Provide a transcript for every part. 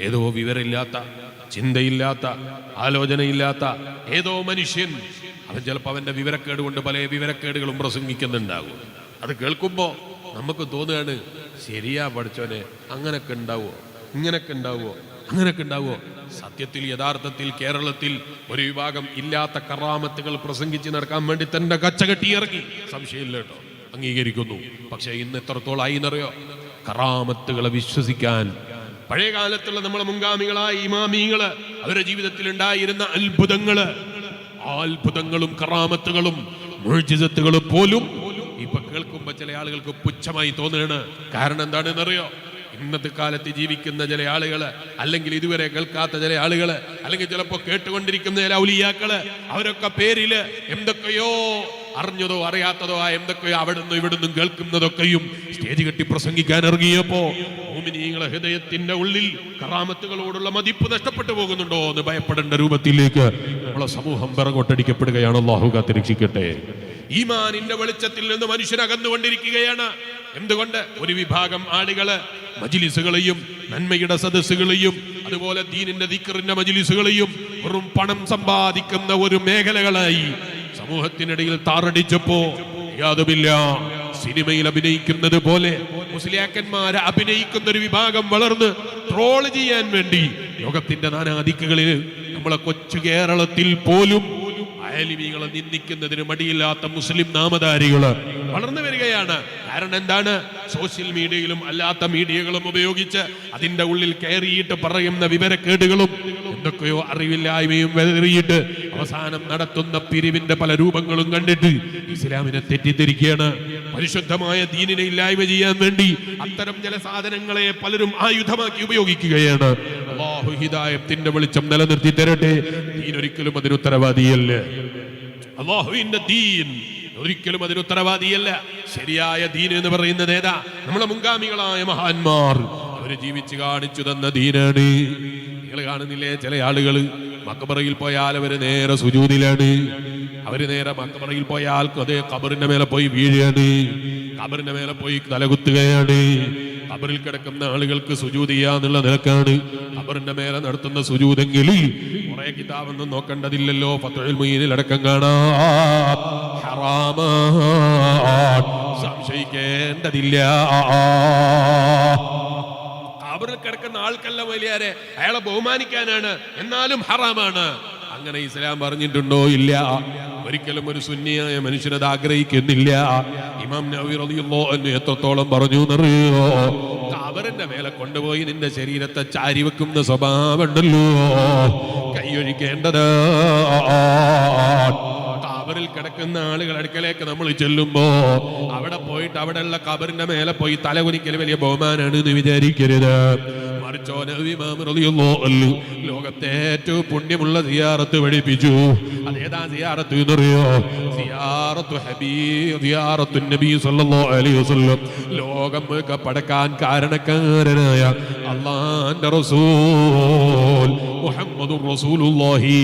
ഏതോ വിവരമില്ലാത്ത, ചിന്തയില്ലാത്ത, ആലോചനയില്ലാത്ത ഏതോ മനുഷ്യൻ, അവൻ ചിലപ്പോൾ അവൻ്റെ വിവരക്കേട് കൊണ്ട് പല വിവരക്കേടുകളും പ്രസംഗിക്കുന്നുണ്ടാകും. അത് കേൾക്കുമ്പോൾ നമുക്ക് തോന്നുകയാണ്, ശരിയാ പഠിച്ചോനെ, അങ്ങനൊക്കെ ഉണ്ടാവുമോ, ഇങ്ങനൊക്കെ ഉണ്ടാവുമോ, അങ്ങനൊക്കെ ഉണ്ടാവുമോ? സത്യത്തിൽ യഥാർത്ഥത്തിൽ കേരളത്തിൽ ഒരു വിഭാഗം ഇല്ലാത്ത കറാമത്തുകൾ പ്രസംഗിച്ച് നടക്കാൻ വേണ്ടി തന്നെ കച്ചകെട്ടി ഇറങ്ങി, സംശയമില്ല കേട്ടോ, അംഗീകരിക്കുന്നു. പക്ഷെ ഇന്ന് എത്രത്തോളായി എന്നറിയോ? കറാമത്തുകളെ വിശ്വസിക്കാൻ പഴയ കാലത്തുള്ള നമ്മളെ മുൻഗാമികളായ ഇമാമിങ്ങള് അവരുടെ ജീവിതത്തിൽ ഉണ്ടായിരുന്ന അത്ഭുതങ്ങളും കറാമത്തുകളും മുഅ്ജിസത്തുകളും പോലും ഇപ്പൊ കേൾക്കുമ്പോ ചില ആളുകൾക്ക് പുച്ഛമായി തോന്നുകയാണ്. കാരണം എന്താണെന്നറിയോ? ഇന്നത്തെ കാലത്ത് ജീവിക്കുന്ന ചില ആളുകള്, അല്ലെങ്കിൽ ഇതുവരെ കേൾക്കാത്ത ചില ആളുകള്, അല്ലെങ്കിൽ ചിലപ്പോ കേട്ടുകൊണ്ടിരിക്കുന്ന ചില ഔലിയാക്കള്, അവരൊക്കെ പേരില് എന്തൊക്കെയോ അറിഞ്ഞതോ അറിയാത്തതോ ആ എന്തൊക്കെയോ അവിടുന്ന് ഇവിടുന്നും കേൾക്കുന്നതൊക്കെയും സ്റ്റേജ് കെട്ടി പ്രസംഗിക്കാൻ ഇറങ്ങിയപ്പോ മുഅ്മിനീങ്ങളെ ഹൃദയത്തിന്റെ ഉള്ളിൽ കറാമത്തുകളോടുള്ള മതിപ്പ് നഷ്ടപ്പെട്ടു പോകുന്നുണ്ടോ എന്ന് ഭയപ്പെടേണ്ട രൂപത്തിലേക്ക് നമ്മളെ സമൂഹം പിറകോട്ടടിക്കപ്പെടുകയാണ്. അല്ലാഹു കാത്തിരക്ഷിക്കട്ടെ. ഈമാനിന്റെ വെളിച്ചത്തിൽ നിന്ന് മനുഷ്യൻ അകന്നുകൊണ്ടിരിക്കുകയാണ്. എന്തുകൊണ്ട്? ഒരു വിഭാഗം ആളുകള് മജ്ലിസുകളെയും നന്മയുടെ സദസ്സുകളെയും അതുപോലെ ദീനിന്റെ ദിക്റിന്റെ മജ്ലിസുകളെയും വെറും പണം സമ്പാദിക്കുന്ന ഒരു മേഖലകളായി സമൂഹത്തിനിടയിൽ താറടിച്ചപ്പോ യാതൊമില്ല, സിനിമയിൽ അഭിനയിക്കുന്നത് പോലെ മുസ്ലിയാക്കന്മാരെ അഭിനയിക്കുന്ന ഒരു വിഭാഗം വളർന്ന് ട്രോള് ചെയ്യാൻ വേണ്ടി ലോകത്തിന്റെ നാനാദിക്കുകളിൽ നമ്മളെ കൊച്ചു കേരളത്തിൽ പോലും ആലിമീങ്ങളെ നിന്ദിക്കുന്നതിന് മടിയില്ലാത്ത മുസ്ലിം നാമധാരികള് വളർന്നു വരികയാണ്. കാരണം എന്താണ്? സോഷ്യൽ മീഡിയയിലും അല്ലാത്ത മീഡിയകളും ഉപയോഗിച്ച് അതിന്റെ ഉള്ളിൽ കയറിയിട്ട് പറയുന്ന വിവരക്കേടുകളും എന്തൊക്കെയോ അറിവില്ലായ്മയും വെറിയിട്ട് അവസാനം നടത്തുന്ന പിരിവിന്റെ പല രൂപങ്ങളും കണ്ടിട്ട് ഇസ്ലാമിനെ തെറ്റിദ്ധരിക്കുകയാണ്. പരിശുദ്ധമായ ദീനിനെ ഇല്ലായ്മ ചെയ്യാൻ വേണ്ടി അത്തരം ചില സാധനങ്ങളെ പലരും ആയുധമാക്കി ഉപയോഗിക്കുകയാണ്. അല്ലാഹു ഹിദായത്തിന്റെ വെളിച്ചം നിലനിർത്തി തരട്ടെ. ദീൻ ഒരിക്കലും അതിന് ഉത്തരവാദിയല്ല. അല്ലാഹുവിന്റെ ദീൻ ഒരിക്കലും അതിന് ഉത്തരവാദിയല്ല. ശരിയായ ദീൻ എന്ന് പറയുന്നത് ഏതാ? നമ്മളെ മുൻഗാമികളായ മഹാന്മാർ അവര് ജീവിച്ച് കാണിച്ചു തന്ന ദീനാണ്. നിങ്ങൾ കാണുന്നില്ലേ, ചില ആളുകൾ മക്ബറയിൽ പോയാൽ അവര് നേരെ സുജൂദിലാണ്. അവര് നേരെ മക്ബറയിൽ പോയാൽ അതേ ഖബറിന്റെ മേലെ പോയി വീഴുകയാണ്, ഖബറിന്റെ മേലെ പോയി തലകുത്തുകയാണ്. ഖബറിൽ കിടക്കുന്ന ആളുകൾക്ക് സുജൂദ് ചെയ്യാന്നുള്ള നിലക്കാണ് ഖബറിന്റെ മേലെ നടത്തുന്ന സുജൂദെങ്കിൽ കുറെ കിതാബൊന്നും നോക്കേണ്ടതില്ലല്ലോ. ഫത്ഹുൽ മുഈനിൽ അടക്കം കാണാം. ഹറാമാണ്, സംശയിക്കേണ്ടതില്ല. ഖബറിൽ കിടക്കുന്ന ആൾക്കല്ല വലിയാരെ, അയാളെ ബഹുമാനിക്കാനാണ്, എന്നാലും ഹറാമാണ്. അങ്ങനെ ഇസ്ലാം പറഞ്ഞിട്ടുണ്ടോ? ഇല്ല. ഒരിക്കലും ഒരു സുന്നിയായ മനുഷ്യനത് ആഗ്രഹിക്കുന്നില്ല. ഇമാം നവവി റളിയല്ലാഹു അൻഹു എത്രത്തോളം പറഞ്ഞു എന്നറിയോ? ഖബറിന്റെ മേലെ കൊണ്ടുപോയി നിന്റെ ശരീരത്തെ ചാരി വെക്കുന്ന സ്വഭാവം ഉണ്ടല്ലോ, കൈയൊഴിക്കേണ്ടത്. ഖബറിൽ കിടക്കുന്ന ആളുകൾ അടുക്കലേക്ക് നമ്മൾ ചെല്ലുമ്പോ അവിടെ പോയിട്ട് അവിടെയുള്ള ഖബറിന്റെ മേലെ പോയി തലകുനിക്കൽ വലിയ ബഹുമാനാണ് എന്ന് വിചാരിക്കരുത്. മറിച്ചോ നബി ഇമാം റളിയല്ലാഹു അൻഹു ലോകത്തെ ഏറ്റവും പുണ്യമുള്ള സിയാറത്ത് പഠിപ്പിച്ചു. അതേതാ സിയാറത്ത് എന്നറിയോ? സിയാറത്തു നബി സല്ലല്ലാഹു അലൈഹി വസല്ലം. ലോകം മുഴുവൻ പടക്കാൻ കാരണക്കാരനായ അല്ലാഹുവിന്റെ റസൂൽ മുഹമ്മദുർ റസൂലുള്ളാഹി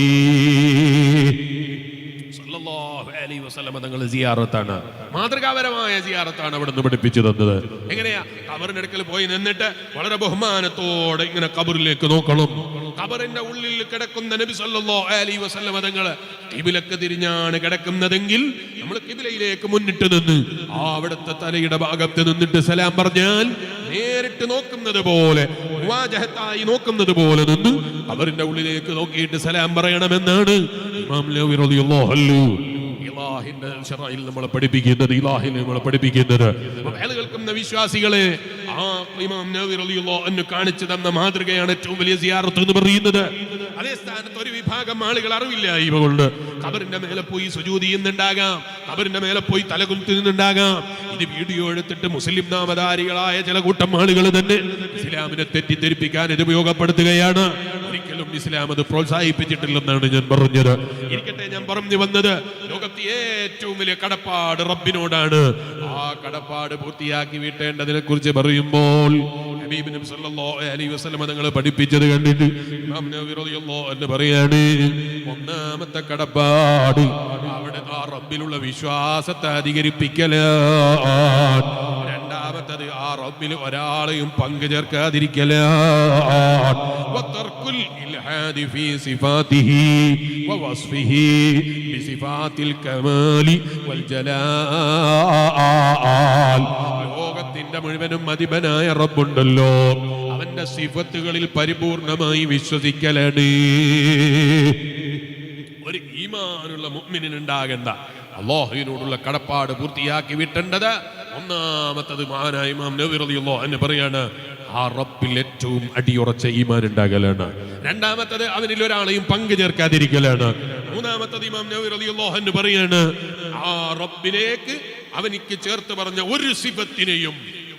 തങ്ങൾ സിയാറത്താണ്, മാതൃകാപരമായ സിയാറത്താണ് അവിടെ നിന്ന് പഠിപ്പിച്ചു തന്നത്. എങ്ങനെയാ? ഖബറിന്റെ അടുക്കൽ പോയി നിന്നിട്ട് വളരെ ബഹുമാനത്തോടെ ഇങ്ങനെ ഖബറിലേക്ക് നോക്കണം. ഖബറിന്റെ ഉള്ളിൽ കിടക്കുന്ന നബി സല്ലല്ലാഹു അലൈഹി വസല്ലം തങ്ങൾ ഖിബിലക്ക് തിരിഞ്ഞാണ് കിടക്കുന്നതെങ്കിൽ നമ്മൾ ഖിബിലയിലേക്ക് മുന്നിട്ട് നിന്ന് അവിടുത്തെ തലയുടെ ഭാഗത്ത് നിന്നിട്ട് സലാം പറഞ്ഞാൽ നേരിട്ട് നോക്കുന്നത് പോലെ, മുവാജഹത്തായി നോക്കുന്നത് പോലെ നിന്ന് ഖബറിന്റെ ഉള്ളിലേക്ക് നോക്കിയിട്ട് സലാം പറയണമെന്നാണ് ഇമാം നവവി റളിയല്ലാഹു അൻഹു ഇലാഹിന്റെ ശറഇൽ നമ്മളെ പഠിപ്പിക്കുന്നത്. കേൾക്കുന്ന വിശ്വാസികളെ, ആ ഇമാം നവവി റളിയല്ലാഹു അൻഹു കാണിച്ചു തന്ന മാതൃകയാണ് ഏറ്റവും വലിയ സിയാറത്ത് എന്ന് പറയുന്നത്. അതേ സ്ഥാനത്ത് ഒരു വിഭാഗം ആളുകൾ അറിവില്ലായ്മ കൊണ്ട് ഖബറിന്റെ മേലെ പോയി സുജൂദ് ചെയ്യുന്നുണ്ടാകാം, ഖബറിന്റെ മേലെ പോയി തലകുത്തുന്നുണ്ടാകാം. ഇത് വീഡിയോ എടുത്തിട്ട് മുസ്ലിം നാമധാരികളായ ചില കൂട്ടം ആളുകൾ തന്നെ ഇസ്ലാമിനെ തെറ്റിദ്ധരിപ്പിക്കാൻ ഇത് ഉപയോഗപ്പെടുത്തുകയാണ്. ഒരിക്കലും ഇസ്ലാം അത് പ്രോത്സാഹിപ്പിച്ചിട്ടില്ലെന്നാണ് ഞാൻ പറഞ്ഞത്. ഇരിക്കട്ടെ, ഞാൻ പറഞ്ഞു വന്നത് ലോകത്തെ ഏറ്റവും വലിയ കടപ്പാട് റബ്ബിനോടാണ്. ആ കടപ്പാട് പൂർത്തിയാക്കി വീട്ടേണ്ടതിനെ കുറിച്ച് പറയുമ്പോൾ ഹബീബ് നബി സല്ലല്ലാഹു അലൈഹി വസല്ലം തങ്ങൾ പഠിപ്പിച്ചത് കണ്ടിട്ട് ഇമാം നവവി റളിയല്ലാഹു അൻഹു പറയാണ്, ഒന്നാമത്തെ കടപ്പാട് അവിടെ ആ റബ്ബിലുള്ള വിശ്വാസത്തെ അധികരിപ്പിക്കലാണ്. രണ്ടാമത്തത് ആ റബ്ബിൽ ഒരാളെയും പങ്കു ചേർക്കാതിരിക്കലാണ്. الإلحاد في صفاته ووصفه بصفات الكمال والجلال. ലോകത്തിന്റെ മുഴുവനും അധിപനായ റബ്ബുണ്ടല്ലോ, അവന്റെ സിഫത്തുകളിൽ പരിപൂർണമായി വിശ്വസിക്കലാണ് ഒരു ഈമാനുള്ള മുഅ്മിനിന് ഉണ്ടാകേണ്ട അല്ലാഹുവിനോടുള്ള കടപ്പാട് പൂർത്തിയാക്കി വിട്ടേണ്ടത്. ഒന്നാമത്തത് മഹാനായ ഇമാം നവവി റളിയല്ലാഹു അൻഹു പറയാണ്, ആ റബ്ബിൽ ഏറ്റവും അടിയുറച്ച ഈമാൻ ഉണ്ടാകലാണ്. രണ്ടാമത്തത് അവനിൽ ഒരാളെയും പങ്കു ചേർക്കാതിരിക്കലാണ്. മൂന്നാമത്തത് ഇമാം നവവി റളിയല്ലാഹു അൻഹു പറയാണ്, ആ റബ്ബിലേക്ക് അവനിക്ക് ചേർത്ത് പറഞ്ഞ ഒരു സിഫത്തിനെയും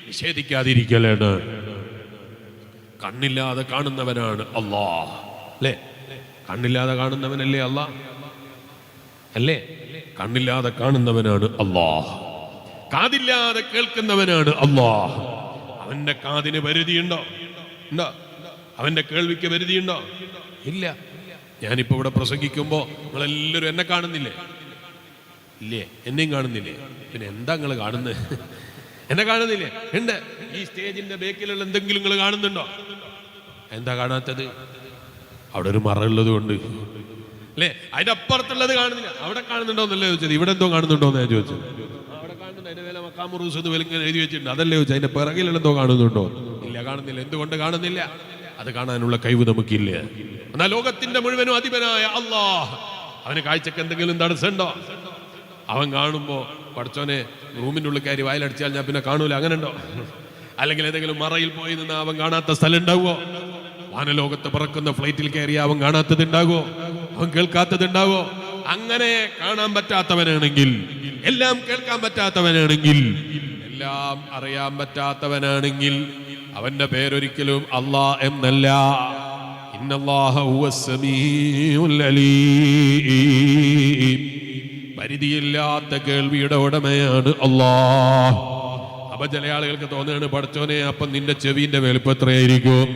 നിഷേധിക്കാതിരിക്കലാണ്. കണ്ണില്ലാതെ കാണുന്നവനാണ് അല്ലാഹ്, അല്ലേ? കണ്ണില്ലാതെ കാണുന്നവനല്ലേ അല്ലാഹ്? അല്ലേ? കണ്ണില്ലാതെ കാണുന്നവനാണ് അല്ലാഹ്. കാതില്ലാതെ കേൾക്കുന്നവനാണ് അല്ലാഹ്. അവന്റെ കാതിന് പരിധിയുണ്ടോ? ഉണ്ടോ? അവന്റെ കേൾവിക്ക് പരിധിയുണ്ടോ? ഇല്ല. ഞാനിപ്പോ ഇവിടെ പ്രസംഗിക്കുമ്പോ നിങ്ങളെല്ലാവരും എന്നെ കാണുന്നില്ലേ? ഇല്ലേ? എന്നെയും കാണുന്നില്ലേ? പിന്നെ എന്താ നിങ്ങൾ കാണുന്നത്? എന്നെ കാണുന്നില്ലേ? ഉണ്ട്. ഈ സ്റ്റേജിന്റെ ബേക്കിലുള്ള എന്തെങ്കിലും നിങ്ങൾ കാണുന്നുണ്ടോ? എന്താ കാണാത്തത്? അവിടെ ഒരു മറ ഉള്ളത് കൊണ്ട് അല്ലേ? അതിന്റെ അപ്പുറത്തുള്ളത് കാണുന്നില്ല. അവിടെ കാണുന്നുണ്ടോ എന്നല്ലേ ചോദിച്ചത്? ഇവിടെ എന്തോ കാണുന്നുണ്ടോ എന്ന് ഞാൻ ചോദിച്ചത്. അവിടെ കാണുന്നുണ്ട്. അതിന്റെ മേലെ മക്കാമുറൂസ് എഴുതി വെച്ചിട്ടുണ്ട്. അതല്ലേ ചോദിച്ചത്? അതിന്റെ പിറകിലുള്ള എന്തോ കാണുന്നുണ്ടോ? ഇല്ല, കാണുന്നില്ല. എന്തുകൊണ്ട് കാണുന്നില്ല? അത് കാണാനുള്ള കഴിവ് നമുക്കില്ല. എന്നാൽ ലോകത്തിന്റെ മുഴുവനും അധിപനായ അല്ലാഹ്, അവന് കാഴ്ചക്ക് എന്തെങ്കിലും തടസ്സമുണ്ടോ? അവൻ കാണുമ്പോ പഠിച്ചോനെ റൂമിൻ്റെ ഉള്ളിൽ കയറി വായിലടിച്ചാൽ ഞാൻ പിന്നെ കാണൂല, അങ്ങനെ ഉണ്ടോ? അല്ലെങ്കിൽ ഏതെങ്കിലും മറയിൽ പോയി നിന്ന് അവൻ കാണാത്ത സ്ഥലം ഉണ്ടാവുമോ? വാനലോകത്ത് പറക്കുന്ന ഫ്ലൈറ്റിൽ കയറി അവൻ കാണാത്തത് ഉണ്ടാകുമോ? അവൻ കേൾക്കാത്തത് ഉണ്ടാവോ? അങ്ങനെ കാണാൻ പറ്റാത്തവനാണെങ്കിൽ, എല്ലാം കേൾക്കാൻ പറ്റാത്തവനാണെങ്കിൽ, എല്ലാം അറിയാൻ പറ്റാത്തവനാണെങ്കിൽ അവന്റെ പേരൊരിക്കലും അല്ലാഹ് എന്നല്ല. ഇന്നല്ലാഹ ഹുവസ് സമീഉൽ അലീം. പരിധിയില്ലാത്ത കേൾവിയുടെ ഉടമയാണ് അല്ലാഹ്. അപ്പൊ ചില ആളുകൾക്ക് തോന്നുകയാണ്, പഠിച്ചോനെ അപ്പം നിന്റെ ചെവിന്റെ വലുപ്പം എത്രയായിരിക്കും?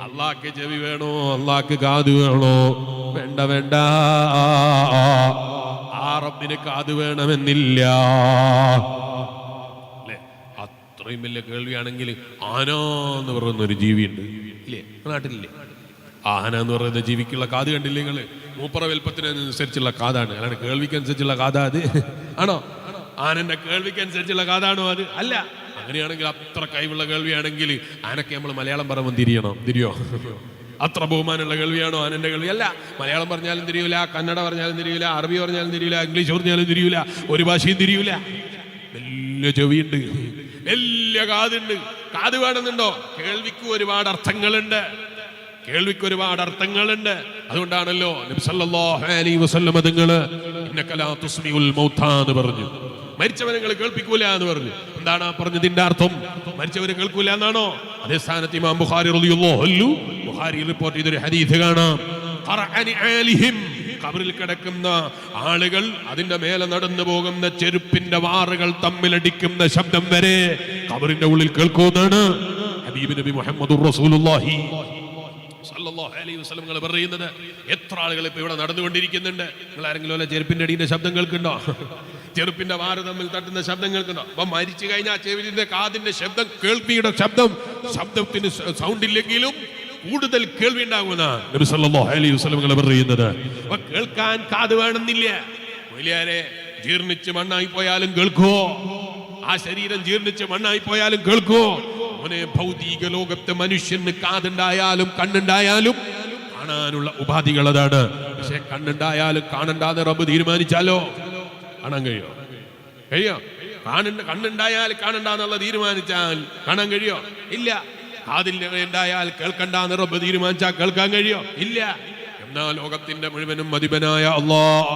അള്ളാഹ്ക്ക് ചെവി വേണോ? അള്ളാഹ്ക്ക് കാത് വേണോ? വേണ്ട വേണ്ട, ആ റബ്ബിന് കാത് വേണമെന്നില്ല. അല്ലേ? അത്രയും വലിയ കേൾവിയാണെങ്കിൽ ആന എന്ന് പറയുന്നൊരു ജീവിയുണ്ട്, ഇല്ലേ? നാട്ടിലില്ലേ? ആന എന്ന് പറയുന്ന ജീവിക്കുള്ള കാത് കണ്ടില്ലേ നിങ്ങള്? മൂപ്പറ വലുപ്പത്തിനനുസരിച്ചുള്ള കാതാണ്, അല്ലാണ്ട് കേൾവിക്കനുസരിച്ചുള്ള കാതാ അത്? ആണോ? ആനന്റെ കേൾവിക്കനുസരിച്ചുള്ള കാതാണോ അത്? അല്ല. അങ്ങനെയാണെങ്കിൽ അത്ര കഴിവുള്ള കേൾവിയാണെങ്കിൽ ആനക്ക് നമ്മൾ മലയാളം പറയുമ്പോൾ തിരിയോ? അത്ര ബഹുമാനമുള്ള കേൾവിയാണോ ആനന്റെ കേൾവി? അല്ല. മലയാളം പറഞ്ഞാലും തിരിയൂല, കന്നഡ പറഞ്ഞാലും തിരിയൂല, അറബി പറഞ്ഞാലും തിരിയൂല, ഇംഗ്ലീഷ് പറഞ്ഞാലും തിരിയൂല, ഒരു ഭാഷയും തിരിയൂല. വലിയ ചെവിയുണ്ട്, വലിയ കാതുണ്ട്. കാത് വേണമെന്നുണ്ടോ? കേൾവിക്ക് ഒരുപാട് അർത്ഥങ്ങളുണ്ട്. അതുകൊണ്ടാണല്ലോ നബി സല്ലല്ലാഹു അലൈഹി വസല്ലം തങ്ങള് ഇന്നക ലാ തുസ്മിഉൽ മൗതാ എന്ന് പറഞ്ഞു. മരിച്ചവരെ കേൾപ്പിക്കൂല എന്ന് പറഞ്ഞു. എന്താണ് പറഞ്ഞതിന്റെ അർത്ഥം? മരിച്ചവരെ കേൾക്കൂല എന്നാണോ? അതേ സ്ഥാനത്ത് ഇമാം ബുഖാരി റളിയല്ലാഹു അൻഹു റിപ്പോർട്ട് ചെയ്തൊരു ഹദീസ് കാണാം. ഖറഅനി ആലിഹിം, ഖബറിൽ കിടക്കുന്ന ആളുകൾ അതിന്റെ മേലെ നടന്നു പോകുന്ന ചെരുപ്പിന്റെ വാറുകൾ തമ്മിലടിക്കുന്ന ശബ്ദം വരെ ഖബറിന്റെ ഉള്ളിൽ കേൾക്കുമെന്നാണ് ഹബീബ് നബി മുഹമ്മദുർ റസൂലുള്ളാഹി സല്ലല്ലാഹു അലൈഹി വസല്ലം പറയുന്നത്. എത്ര ആളുകൾ ഇപ്പൊ ഇവിടെ നടന്നുകൊണ്ടിരിക്കുന്നുണ്ട്. നിങ്ങൾ ആരെങ്കിലും അല്ല ചെരുപ്പിന്റെ അടിയുടെ ശബ്ദം കേൾക്കുന്നുണ്ടോ? ചെരുപ്പിന്റെ വാറ് തമ്മിൽ തട്ടുന്ന ശബ്ദം കേൾക്കുന്നുണ്ടോ? അപ്പൊ മരിച്ചു കഴിഞ്ഞാൽ ചെവിന്റെ കാതിന്റെ ശബ്ദം, കേൾവിയുടെ ശബ്ദത്തിന് സൗണ്ട് ഇല്ലെങ്കിലും കൂടുതൽ കേൾവി ഉണ്ടാകുന്ന നബി സല്ലല്ലാഹു അലൈഹി വസല്ലം പറയുന്നത്. അപ്പൊ കേൾക്കാൻ കാത് വേണമെന്നില്ല. വലിയാരെ ജീർണിച്ച് മണ്ണായി പോയാലും കേൾക്കോ? ആ ശരീരം ജീർണിച്ച് മണ്ണായി പോയാലും കേൾക്കോ? ഭൗതിക ലോകത്തെ മനുഷ്യന് കാതുണ്ടായാലും കണ്ണുണ്ടായാലും കാണാനുള്ള ഉപാധികൾ അതാണ്. പക്ഷെ കണ്ണുണ്ടായാലും കാണണ്ടാന്ന് റബ്ബ് തീരുമാനിച്ചാലോ കാണാൻ കഴിയോ? കണ്ണുണ്ടായാൽ കാണണ്ടെന്നുള്ള തീരുമാനിച്ചാൽ കാണാൻ കഴിയോ? ഇല്ല. കാതിലുണ്ടായാൽ കേൾക്കണ്ടെന്ന് റബ്ബ് തീരുമാനിച്ചാൽ കേൾക്കാൻ കഴിയോ? ഇല്ല. എന്നാൽ ലോകത്തിന്റെ മുഴുവനും അധിപനായ അല്ലാഹ്,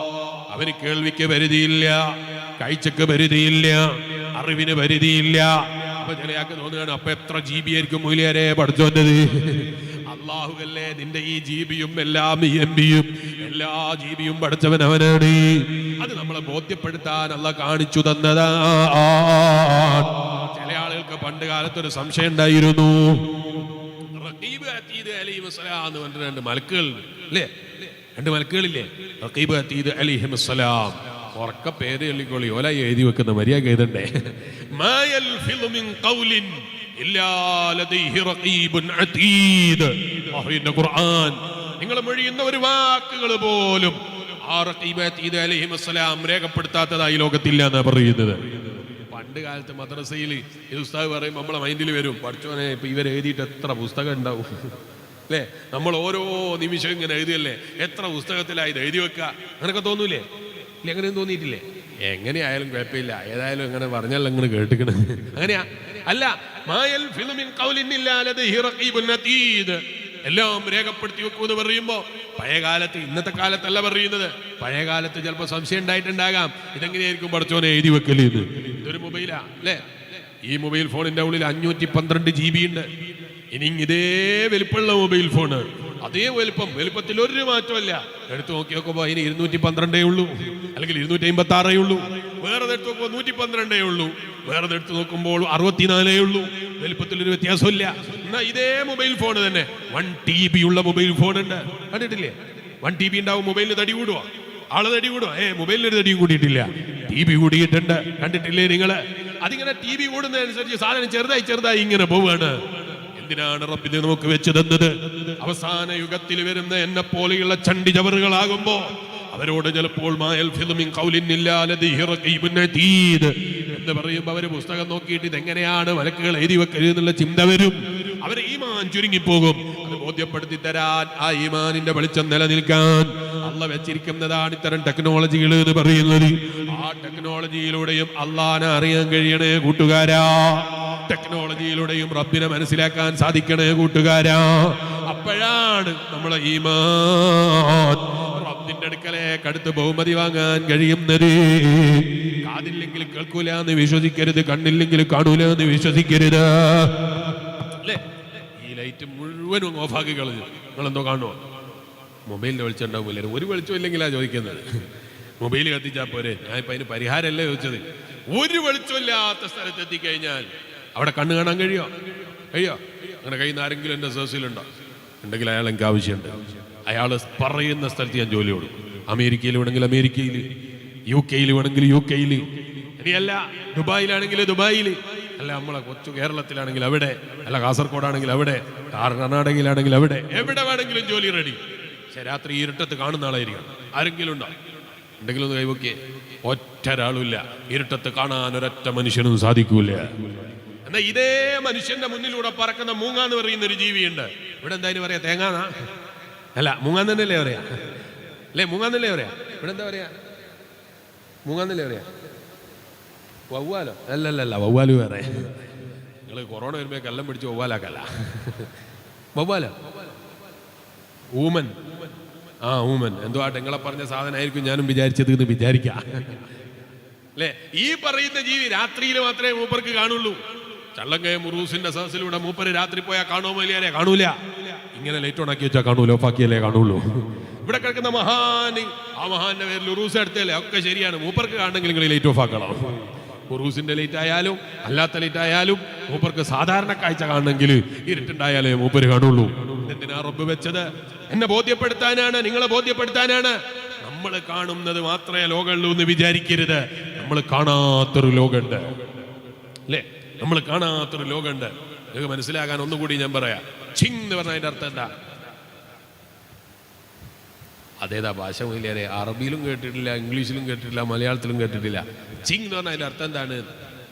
അവന് കേൾവിക്ക് പരിധിയില്ല, കാഴ്ചക്ക് പരിധിയില്ല, അറിവിന് പരിധിയില്ല. അപ്പൊ ചിലയാൾക്ക് തോന്നുകയാണ്, അപ്പൊ എത്ര GB ആയിരിക്കും മൂല്യരെ പഠിച്ചോണ്ടത്? അല്ലാഹുവല്ലേ നിന്റെ ഈ GB-യും എല്ലാം MB-യും എല്ലാ GB-യും പഠിച്ചവൻ അവനാണ്. അത് നമ്മളെ ബോധ്യപ്പെടുത്താൻ അല്ലാഹ് കാണിച്ചു തന്നതാണ്. ചില ആളുകൾക്ക് പണ്ട് കാലത്തൊരു സംശയം ഉണ്ടായിരുന്നു. റഖീബ് അതീദ് അലൈഹിസ്സലാം എന്ന് പറഞ്ഞ രണ്ട് മലക്കുകൾ അല്ലേ? രണ്ട് മലക്കുകളില്ലേ? റഖീബ് അതീദ് അലൈഹിസ്സലാം. ഉറക്ക പേര് എള്ളിക്കോളി, ഓല എഴുതി വെക്കുന്ന മര്യാദ എഴുതണ്ടേ? ഇല്ലാ ലദൈഹി റഖീബുൻ അതീദ്. അല്ലാഹുവിന്റെ ഖുർആൻ നിങ്ങൾ മൊഴിയുന്ന ഒരു വാക്കുകൾ പോലും ആ റഖീബ് അതീദ് അലൈഹിസ്സലാം രേഖപ്പെടുത്താത്തതായി ലോകത്തില്ല എന്നാ പറയുന്നത്. പണ്ട് കാലത്ത് മദ്രസയിൽ ഈ ഉസ്താദ് പറയും നമ്മളെ മൈൻഡിൽ വരും, പഠിച്ചോനെ ഇപ്പൊ ഇവർ എഴുതിയിട്ട് എത്ര പുസ്തകം ഉണ്ടാവും അല്ലേ? നമ്മൾ ഓരോ നിമിഷം ഇങ്ങനെ എഴുതിയല്ലേ, എത്ര പുസ്തകത്തിലായി ഇത് എഴുതി വെക്കുക, അങ്ങനൊക്കെ തോന്നൂലേ? ഇല്ല, അങ്ങനെയൊന്നും തോന്നിയിട്ടില്ലേ? എങ്ങനെയായാലും കുഴപ്പമില്ല, ഏതായാലും എങ്ങനെ പറഞ്ഞാലും അങ്ങനെ കേട്ടിക്കണ്. അങ്ങനെയാ അല്ല, എല്ലാം രേഖപ്പെടുത്തി വെക്കുമെന്ന് പറയുമ്പോ പഴയ കാലത്ത്, ഇന്നത്തെ കാലത്തല്ല പറയുന്നത്, പഴയ കാലത്ത് ചിലപ്പോൾ സംശയം ഉണ്ടായിട്ടുണ്ടാകാം, ഇതെങ്ങനെയായിരിക്കും പഠിച്ചോനെ എഴുതി വെക്കല് എന്ന്. ഇതൊരു മൊബൈലാ അല്ലേ? ഈ മൊബൈൽ ഫോണിന്റെ ഉള്ളിൽ 512 GB ഉണ്ട്. ഇനി ഇതേ വലിപ്പമുള്ള മൊബൈൽ ഫോണ്, അതേ വലുപ്പത്തിൽ ഒരു മാറ്റമല്ല. എടുത്തു നോക്കി നോക്കുമ്പോ അതിന് 212 ഉള്ളൂ, അല്ലെങ്കിൽ 256 ഉള്ളൂ. വേറെ എടുത്ത് നോക്കുമ്പോൾ 112 ഉള്ളൂ, വേറെ എടുത്ത് നോക്കുമ്പോൾ 64 ഉള്ളൂ. വലുപ്പത്തിൽ ഒരു വ്യത്യാസമില്ല. എന്നാ ഇതേ മൊബൈൽ ഫോൺ തന്നെ 1 TB ഉള്ള മൊബൈൽ ഫോൺ ഉണ്ട്, കണ്ടിട്ടില്ലേ? 1 TB ഉണ്ടാവും. മൊബൈലിന് തടി കൂടുവോ? ആള് തടി കൂടുവോ? മൊബൈലിനൊരു തടിയും കൂടിയിട്ടില്ല, TB കൂടിയിട്ടുണ്ട്. കണ്ടിട്ടില്ലേ നിങ്ങള്? അതിങ്ങനെ TB കൂടുന്നതനുസരിച്ച് സാധനം ചെറുതായി ഇങ്ങനെ പോവാണ്. എന്തിനാണ് റബ്ബിനെ നമുക്ക് വെച്ച് തന്നത്? അവസാന യുഗത്തിൽ വരുന്ന എന്നെ പോലെയുള്ള ചണ്ടി ചവറുകളാകുമ്പോ അവരോട് ചിലപ്പോൾ എന്ന് പറയുമ്പോ അവര് പുസ്തകം നോക്കിയിട്ട് ഇതെങ്ങനെയാണ് മലക്കുകൾ എഴുതി വെക്കരുത് എന്നുള്ള ചിന്ത വരും. അവരെ ഈമാൻ ചുരുങ്ങിപ്പോകും. അത് ബോധ്യപ്പെടുത്തി തരാൻ, ആ ഈമാനിന്റെ വെളിച്ചം നിലനിൽക്കാൻ അള്ളാഹ് വെച്ചിരിക്കുന്നതാണ് ഇത്തരം ടെക്നോളജികൾ എന്ന് പറയുന്നത്. ആ ടെക്നോളജിയിലൂടെയും അള്ളാഹനെ അറിയാൻ കഴിയണേ കൂട്ടുകാരാ. ടെക്നോളജിയിലൂടെയും റബ്ബിനെ മനസ്സിലാക്കാൻ സാധിക്കണേ കൂട്ടുകാരാ. അപ്പോഴാണ് നമ്മളെ ഈമാൻ റബ്ബിന്റെ അടുക്കലേക്ക് അടുത്ത് ബഹുമതി വാങ്ങാൻ കഴിയുന്നത്. കാതില്ലെങ്കിൽ കേൾക്കൂല എന്ന് വിശ്വസിക്കരുത്, കണ്ണില്ലെങ്കിൽ കാണൂല എന്ന് വിശ്വസിക്കരുത്. അല്ലേ? ഈ ലൈറ്റ് മുഴുവനും ഓഫാക്കി കളഞ്ഞു. നിങ്ങളെന്തോ കാണുമോ? മൊബൈലിന്റെ വെളിച്ചം ഉണ്ടാവില്ല. ഒരു വെളിച്ചം ഇല്ലെങ്കിലാ ചോദിക്കുന്നത്. മൊബൈൽ കത്തിച്ചാൽ പോരെ? ഞാൻ ഇപ്പൊ അതിന് പരിഹാരമല്ലേ ചോദിച്ചത്. ഒരു വെളിച്ചമില്ലാത്ത സ്ഥലത്ത് എത്തിക്കഴിഞ്ഞാൽ അവിടെ കണ്ണ് കാണാൻ കഴിയോ? അങ്ങനെ കഴിയുന്ന ആരെങ്കിലും എൻ്റെ സേഴ്സിലുണ്ടോ? ഉണ്ടെങ്കിൽ അയാൾ എനിക്ക് ആവശ്യമുണ്ട്. അയാൾ പറയുന്ന സ്ഥലത്ത് ഞാൻ ജോലി കൊടുക്കും. അമേരിക്കയിൽ വേണമെങ്കിൽ അമേരിക്കയിൽ, UK വേണമെങ്കിൽ UK, ഇനിയല്ല ദുബായിലാണെങ്കിൽ ദുബായിൽ, അല്ല നമ്മളെ കൊച്ചു കേരളത്തിലാണെങ്കിൽ അവിടെ, അല്ല കാസർഗോഡാണെങ്കിൽ അവിടെ, കർണാടകയിലാണെങ്കിൽ അവിടെ, എവിടെ വേണമെങ്കിലും ജോലി റെഡി. പക്ഷെ രാത്രി ഇരുട്ടത്ത് കാണുന്ന ആളായിരിക്കണം. ആരെങ്കിലും ഉണ്ടോ? ഉണ്ടെങ്കിലും ഒന്ന് കൈവക്കേ. ഒറ്റ ഒരാളുമില്ല. ഇരുട്ടത്ത് കാണാൻ ഒരൊറ്റ മനുഷ്യനും സാധിക്കൂല. എന്നാ ഇതേ മനുഷ്യന്റെ മുന്നിലൂടെ പറക്കുന്ന മൂങ്ങ എന്ന് പറയുന്ന ഒരു ജീവിയുണ്ട്. ഇവിടെ എന്തായാലും പറയാ? തേങ്ങാന്നാ? അല്ല, മൂങ്ങാൻ തന്നെയല്ലേ പറയാ? അല്ലേ? മൂങ്ങാൻ തന്നെയല്ലേ പറയാ? ഇവിടെ എന്താ പറയാ? മൂങ്ങാൻ തന്നെയല്ലേ പറയാ? വവ്വാലോ? അല്ലല്ല, വവ്വാല് വേറെ. നിങ്ങൾ കൊറോണ വരുമ്പോ കല്ലം പിടിച്ച് വവ്വാലാക്കല്ല. വവ്വാലോ? ഊമൻ. ഊമൻ. എന്തോ ആട്ടെ, നിങ്ങളെ പറഞ്ഞ സാധനമായിരിക്കും ഞാനും വിചാരിച്ചത് എന്ന് വിചാരിക്കാം. അല്ലേ? ഈ പറയുന്ന ജീവി രാത്രിയിൽ മാത്രമേ മൂപ്പർക്ക് കാണുള്ളൂ. ചള്ളങ്കയം ഉറൂസിന്റെ സദസ്സിലൂടെ മൂപ്പര് രാത്രി പോയാൽ കാണുമോ ഇല്ലേ? കാണൂല. ഇങ്ങനെ ലൈറ്റ് ഓൺ ആക്കി വെച്ചാൽ കാണൂല, ഓഫാക്കിയല്ലേ കാണുള്ളൂ. ഇവിടെ കിടക്കുന്ന മഹാന്, ആ മഹാന്റെ പേരിൽ ഉറൂസ് എടുത്തല്ലേ? ഒക്കെ ശരിയാണ്. മൂപ്പർക്ക് കാണണമെങ്കിൽ നിങ്ങൾ ലൈറ്റ് ഓഫ് ആക്കണം. ഉറൂസിന്റെ ലൈറ്റ് ആയാലും അല്ലാത്ത ലൈറ്റ് ആയാലും മൂപ്പർക്ക് സാധാരണ കാഴ്ച കാണണമെങ്കിൽ ഇരുട്ടുണ്ടായാലേ മൂപ്പര് കാണുള്ളൂ. എന്തിനാ റബ്ബ് വെച്ചത്? എന്നെ ബോധ്യപ്പെടുത്താനാണ്, നിങ്ങളെ ബോധ്യപ്പെടുത്താനാണ്. നമ്മൾ കാണുന്നത് മാത്രമേ ലോകമുള്ളൂ എന്ന് വിചാരിക്കരുത്. നമ്മൾ കാണാത്തൊരു ലോകമുണ്ട്, അല്ലേ? നമ്മൾ കാണാത്തൊരു ലോകമുണ്ട്. നിങ്ങൾക്ക് മനസ്സിലാകാൻ ഒന്നുകൂടി ഞാൻ പറയാം. ചിങ് എന്ന് പറഞ്ഞ അതിന്റെ അർത്ഥം എന്താ? അതേതാ ഭാഷ മുതലേ? അറബിയിലും കേട്ടിട്ടില്ല, ഇംഗ്ലീഷിലും കേട്ടിട്ടില്ല, മലയാളത്തിലും കേട്ടിട്ടില്ല. ചിങ് എന്ന് പറഞ്ഞ അതിന്റെ അർത്ഥം എന്താണ്?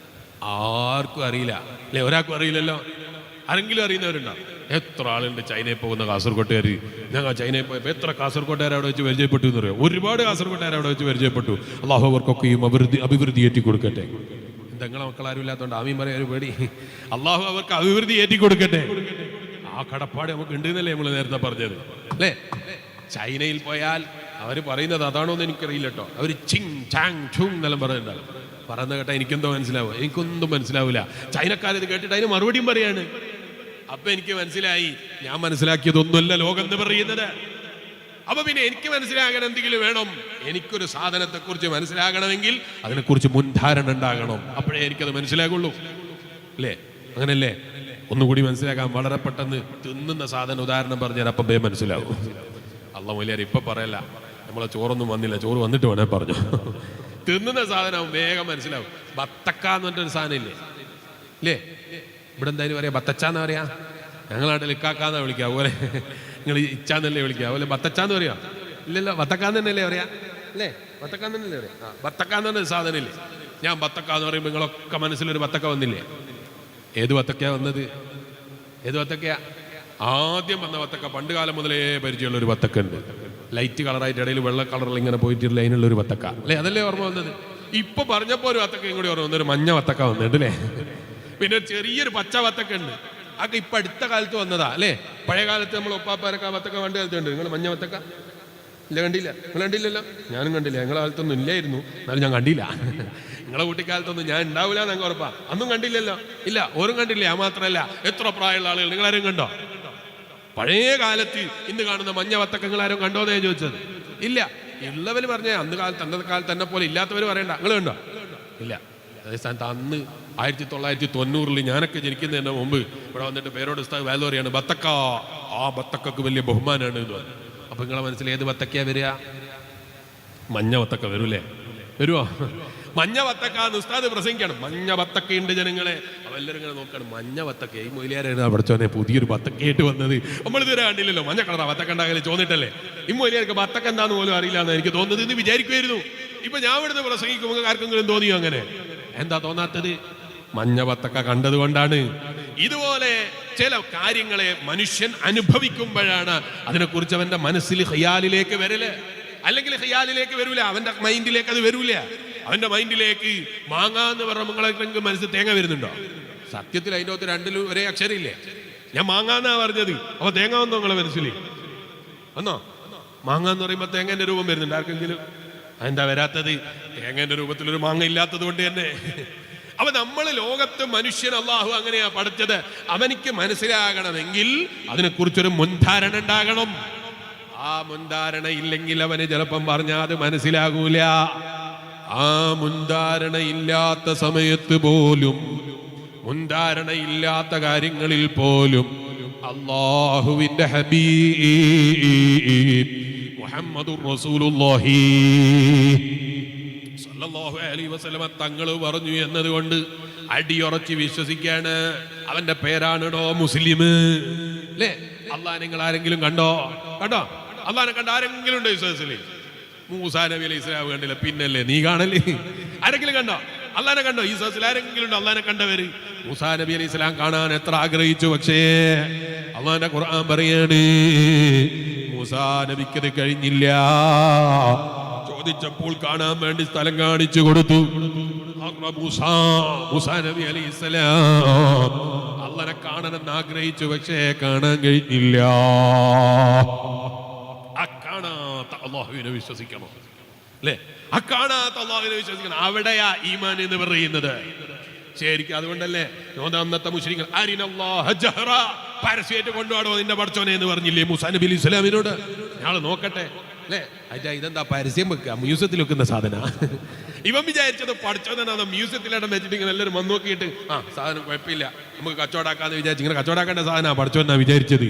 ആർക്കും അറിയില്ല, അല്ലെ? ഒരാൾക്കും അറിയില്ലല്ലോ. ആരെങ്കിലും അറിയുന്നവരുണ്ടോ? എത്ര ആളുണ്ട് ചൈനയിൽ പോകുന്ന കാസർകോട്ടുകാർ? ഞങ്ങൾ ചൈനയിൽ പോയപ്പോൾ എത്ര കാസർകോട്ടുകാർ അവിടെ വെച്ച് പരിചയപ്പെട്ടു എന്ന് പറയാം. ഒരുപാട് കാസർകോട്ടുകാർ അവിടെ വെച്ച് പരിചയപ്പെട്ടു. അള്ളാഹു അവർക്കൊക്കെയും അഭിവൃദ്ധി ഏറ്റി കൊടുക്കട്ടെ. നിങ്ങളെ മക്കളാരും ഇല്ലാത്തതുകൊണ്ട് ആമീൻ പറയാൻ ഒരു പേടി. അള്ളാഹു അവർക്ക് അഭിവൃദ്ധി ഏറ്റി കൊടുക്കട്ടെ. ആ കടപ്പാട് നമുക്ക് ഉണ്ട് എന്നല്ലേ നമ്മൾ നേരത്തെ പറഞ്ഞത്, അല്ലേ? ചൈനയിൽ പോയാൽ അവർ പറയുന്നത് അതാണോ എന്ന് എനിക്കറിയില്ല കേട്ടോ. അവർ ചിങ് ചാങ് ചുങ് എന്നെല്ലാം പറയുന്നുണ്ടാവും. പറയുന്നത് കേട്ടാൽ എനിക്കെന്തോ മനസ്സിലാവുക? എനിക്കൊന്നും മനസ്സിലാവില്ല. ചൈനക്കാരത് കേട്ടിട്ട് അതിന് മറുപടിയും പറയാണ്. അപ്പൊ എനിക്ക് മനസ്സിലായി, ഞാൻ മനസ്സിലാക്കിയതൊന്നുമല്ല ലോകം എന്ന് പറയുന്നത്. അപ്പൊ പിന്നെ എനിക്ക് മനസ്സിലാകണം എന്തെങ്കിലും വേണം. എനിക്കൊരു സാധനത്തെ കുറിച്ച് മനസ്സിലാകണമെങ്കിൽ അതിനെക്കുറിച്ച് മുൻധാരണ ഉണ്ടാകണം. അപ്പോഴേ എനിക്കത് മനസ്സിലാകുള്ളൂ, അല്ലേ? അങ്ങനല്ലേ? ഒന്നുകൂടി മനസ്സിലാക്കാൻ വളരെ പെട്ടെന്ന് തിന്നുന്ന സാധനം ഉദാഹരണം പറഞ്ഞാൽ അപ്പം മനസ്സിലാവും. അള്ളാഹു വലിയ ഇപ്പൊ പറയല്ല, നമ്മളെ ചോറൊന്നും വന്നില്ല, ചോറ് വന്നിട്ട് വേണേ പറഞ്ഞു. തിന്നുന്ന സാധനം വേഗം മനസ്സിലാവും. ബത്തക്ക എന്ന് പറഞ്ഞൊരു സാധനം ഇല്ലേ? ഇവിടെ എന്തായാലും പറയാ ബത്തച്ചാന്ന് പറയാ, ഞങ്ങളാട്ടിൽ ഇക്കാക്കാന്നാ വിളിക്കുക, അതുപോലെ നിങ്ങൾ ഇച്ചാന്നല്ലേ വിളിക്കുക, അതുപോലെ ബത്തച്ചാന്ന് പറയാ. ഇല്ലല്ലോ, ബത്തക്കാന്ന് തന്നെയല്ലേ പറയാ, അല്ലേ? ബത്തക്കാന്ന് തന്നെയല്ലേ പറയാ. ബത്തക്കാന്ന് പറഞ്ഞ സാധനം ഇല്ലേ? ഞാൻ ബത്തക്കാന്ന് പറയുമ്പോൾ നിങ്ങളൊക്കെ മനസ്സിലൊരു ബത്തക്ക വന്നില്ലേ? ഏത് ബത്തക്കയാ വന്നത്? ഏത് ബത്തക്കയാ? ആദ്യം വന്ന ബത്തക്ക പണ്ട് കാലം മുതലേ പരിചയമുള്ള ഒരു ബത്തക്ക ഉണ്ട്, ലൈറ്റ് കളറായിട്ട് ഇടയിൽ വെള്ള കളറിൽ ഇങ്ങനെ പോയിട്ട് ലൈനുള്ള ഒരു ബത്തക്ക, അല്ലേ? അതല്ലേ ഓർമ്മ വന്നത്? ഇപ്പൊ പറഞ്ഞപ്പോ ഒരു ബത്തക്കയും കൂടി ഓർമ്മ വന്നൊരു മഞ്ഞ ബത്തക്ക വന്നിട്ടുണ്ട്, അല്ലേ? പിന്നെ ചെറിയൊരു പച്ച ബത്തക്ക ഉണ്ട്, അതൊക്കെ ഇപ്പൊ അടുത്ത കാലത്ത് വന്നതാ, അല്ലേ? പഴയ കാലത്ത് നമ്മൾ ഒപ്പാപ്പാരൊക്കെ ബത്തക്ക പണ്ട് കാലത്തുണ്ട്. നിങ്ങൾ മഞ്ഞ ബത്തക്ക ഇല്ല, കണ്ടില്ല? നിങ്ങൾ കണ്ടില്ലല്ലോ? ഞാനും കണ്ടില്ല. ഞങ്ങളെ കാലത്തൊന്നും ഇല്ലായിരുന്നു, എന്നാലും ഞാൻ കണ്ടില്ല. നിങ്ങളെ കുട്ടിക്കാലത്തൊന്നും ഞാൻ ഉണ്ടാവില്ല എന്നങ്ങ് ഉറപ്പാ. അന്നും കണ്ടില്ലല്ലോ? ഇല്ല, ഓരും കണ്ടില്ലേ? ആ മാത്രമല്ല, എത്ര പ്രായമുള്ള ആളുകൾ നിങ്ങളാരും കണ്ടോ? പഴയ കാലത്ത് ഇന്ന് കാണുന്ന മഞ്ഞ ബത്തക്കങ്ങൾ ആരും കണ്ടോന്നേ ചോദിച്ചത്? ഇല്ല. ഉള്ളവര് പറഞ്ഞ അന്നത്തെ കാലത്ത് തന്നെ പോലെ ഇല്ലാത്തവർ പറയണ്ട. നിങ്ങൾ കണ്ടോ? ഇല്ല. അതേ സ്ഥാനത്ത് അന്ന് 1990 ഞാനൊക്കെ ജനിക്കുന്നതിന് മുമ്പ് ഇവിടെ വന്നിട്ട് പേരോട് ഉസ്താദ് വേല പറയാണ്, ബത്തക്ക, ആ ബത്തക്കക്ക് വലിയ ബഹുമാനാണ് എന്ന് പറഞ്ഞു. അപ്പൊ നിങ്ങളെ മനസ്സിൽ ഏത് ബത്തക്കയാ വരിക? മഞ്ഞ ബത്തക്ക വരൂലേ? വരുവോ? മഞ്ഞ ബത്തക്ക ഉസ്താദ് പ്രസംഗിക്കണം. മഞ്ഞ ബത്തക്കയുണ്ട് ജനങ്ങളെ. അവരെല്ലാവരും ഇങ്ങനെ നോക്കണം, മഞ്ഞ ബത്തക്ക. ഈ മൊയിലിയാരാണ് പഠിച്ചോനെ പുതിയൊരു ബത്തക്കയായിട്ട് വന്നത്, നമ്മളിതുവരെ കണ്ടില്ലല്ലോ. മഞ്ഞ കളറാ ബത്തക്ക ഉണ്ടാകല് ചോന്നിട്ടല്ലേ? ഈ മൊയിലിയാർക്ക് ബത്തക്ക എന്താന്ന് പോലും അറിയില്ല എന്ന് എനിക്ക് തോന്നുന്നത് എന്ന് വിചാരിക്കുമായിരുന്നു. ഇപ്പൊ ഞാൻ ഇവിടുന്ന് പ്രസംഗിക്കുമ്പോൾ ആർക്കെങ്കിലും തോന്നിയോ അങ്ങനെ? എന്താ തോന്നാത്തത്? മഞ്ഞ ബത്തക്ക കണ്ടത് കൊണ്ടാണ്. ഇതുപോലെ ചില കാര്യങ്ങളെ മനുഷ്യൻ അനുഭവിക്കുമ്പോഴാണ് അതിനെക്കുറിച്ച് അവന്റെ മനസ്സിൽ ഖിയാലിലേക്ക് വരല്. അല്ലെങ്കിൽ ഖിയാലിലേക്ക് വരൂല, അവന്റെ മൈൻഡിലേക്ക് അത് വരൂല. അവന്റെ മൈൻഡിലേക്ക് മാങ്ങാന്ന് പറഞ്ഞ നിങ്ങളെ മനസ്സിൽ തേങ്ങ വരുന്നുണ്ടോ? സത്യത്തിൽ അതിൻ്റെ അകത്ത് രണ്ടിലും ഒരേ അക്ഷരമില്ലേ? ഞാൻ മാങ്ങാന്നാ പറഞ്ഞത്, അപ്പൊ തേങ്ങ വന്നോ നിങ്ങളെ മനസ്സിൽ? വന്നോ? മാങ്ങാന്ന് പറയുമ്പോ തേങ്ങന്റെ രൂപം വരുന്നുണ്ട് ആർക്കെങ്കിലും? അതെന്താ വരാത്തത്? തേങ്ങന്റെ രൂപത്തിലൊരു മാങ്ങ ഇല്ലാത്തത് കൊണ്ട് തന്നെ. അപ്പൊ നമ്മൾ ലോകത്ത് മനുഷ്യൻ അള്ളാഹു അങ്ങനെയാ പഠിച്ചത്. അവനിക്ക് മനസ്സിലാകണമെങ്കിൽ അതിനെക്കുറിച്ചൊരു മുൻധാരണ ഉണ്ടാകണം. ആ മുൻധാരണ ഇല്ലെങ്കിൽ അവന് ചിലപ്പം പറഞ്ഞാൽ അത് മനസ്സിലാകൂല. ആ മുൻധാരണ ഇല്ലാത്ത സമയത്ത് പോലും, മുൻധാരണ ഇല്ലാത്ത കാര്യങ്ങളിൽ പോലും അല്ലാഹുവിന്റെ ഹബീബ് മുഹമ്മദുർ റസൂലുള്ളാഹി സല്ലല്ലാഹു അലൈഹി വസല്ലമ തങ്ങൾ പറഞ്ഞു എന്നതുകൊണ്ട് അടിയുറച്ച് വിശ്വസിക്കാണ്. അവന്റെ പേരാണോ മുസ്ലിം, അല്ലേ? അള്ളാഹ് നിങ്ങൾ ആരെങ്കിലും കണ്ടോ? അള്ളാഹിനെ കണ്ട ആരെങ്കിലും ഉണ്ടോ വിശ്വാസത്തില്? മൂസാ നബി അലൈഹി ഇസ്ലാം കണ്ടില്ല, പിന്നല്ലേ നീ കാണല്? ആരെങ്കിലും കണ്ടോ? അള്ളാഹിനെ കണ്ടോ? ഈ സദസ്സിൽ ആരെങ്കിലും ഉണ്ടോ അള്ളാഹിനെ കണ്ടവര്? മൂസാ നബി അലൈഹി ഇസ്ലാം കാണാൻ എത്ര ആഗ്രഹിച്ചു, പക്ഷേ അള്ളാഹിന്റെ ഖുർആൻ പറയാണ് മൂസാ നബിക്കത് കഴിഞ്ഞില്ല. ചോദിച്ചപ്പോൾ കാണാൻ വേണ്ടി സ്ഥലം കാണിച്ചു കൊടുത്തു. മൂസാ നബി അലൈഹി ഇസ്ലാം അള്ളാഹിനെ കാണണമെന്ന് ആഗ്രഹിച്ചു, പക്ഷേ കാണാൻ കഴിഞ്ഞില്ല. അക്കാണാത്ത അല്ലാഹുവിനെ വിശ്വസിക്കണം, അല്ലേ? അക്കാണാത്ത അല്ലാഹുവിനെ വിശ്വസിക്കണം. അവിടെയാ ഈമാൻ എന്ന് പറയുന്നത്. ശരിക്കും അതുകൊണ്ടല്ലേ അന്നത്തെ മുശ്രിക്കുകൾ അരിനല്ലാഹ ജഹറ, പരസ്യമായിട്ട് കൊണ്ടുപോടോ നിന്റെ പടച്ചോനെ എന്ന് പറഞ്ഞില്ലേ മൂസാ നബി അലൈഹി സ്വലാമിനോട്? ഞങ്ങൾ നോക്കട്ടെ, അല്ലേ? അച്ഛാ ഇതെന്താ പരസ്യം വെക്കുക, മ്യൂസിയത്തിൽ വെക്കുന്ന സാധന? ഇവൻ വിചാരിച്ചത് പഠിച്ചോന്നാണ്. മ്യൂസിയത്തിലിടം വെച്ചിട്ട് ഇങ്ങനെ എല്ലാവരും വന്ന് നോക്കിയിട്ട് ആ സാധനം കുഴപ്പമില്ല, നമുക്ക് കച്ചവടാക്കാന്ന് വിചാരിച്ചു. ഇങ്ങനെ കച്ചവടാക്കേണ്ട സാധന പഠിച്ചോന്നാ വിചാരിച്ചത്.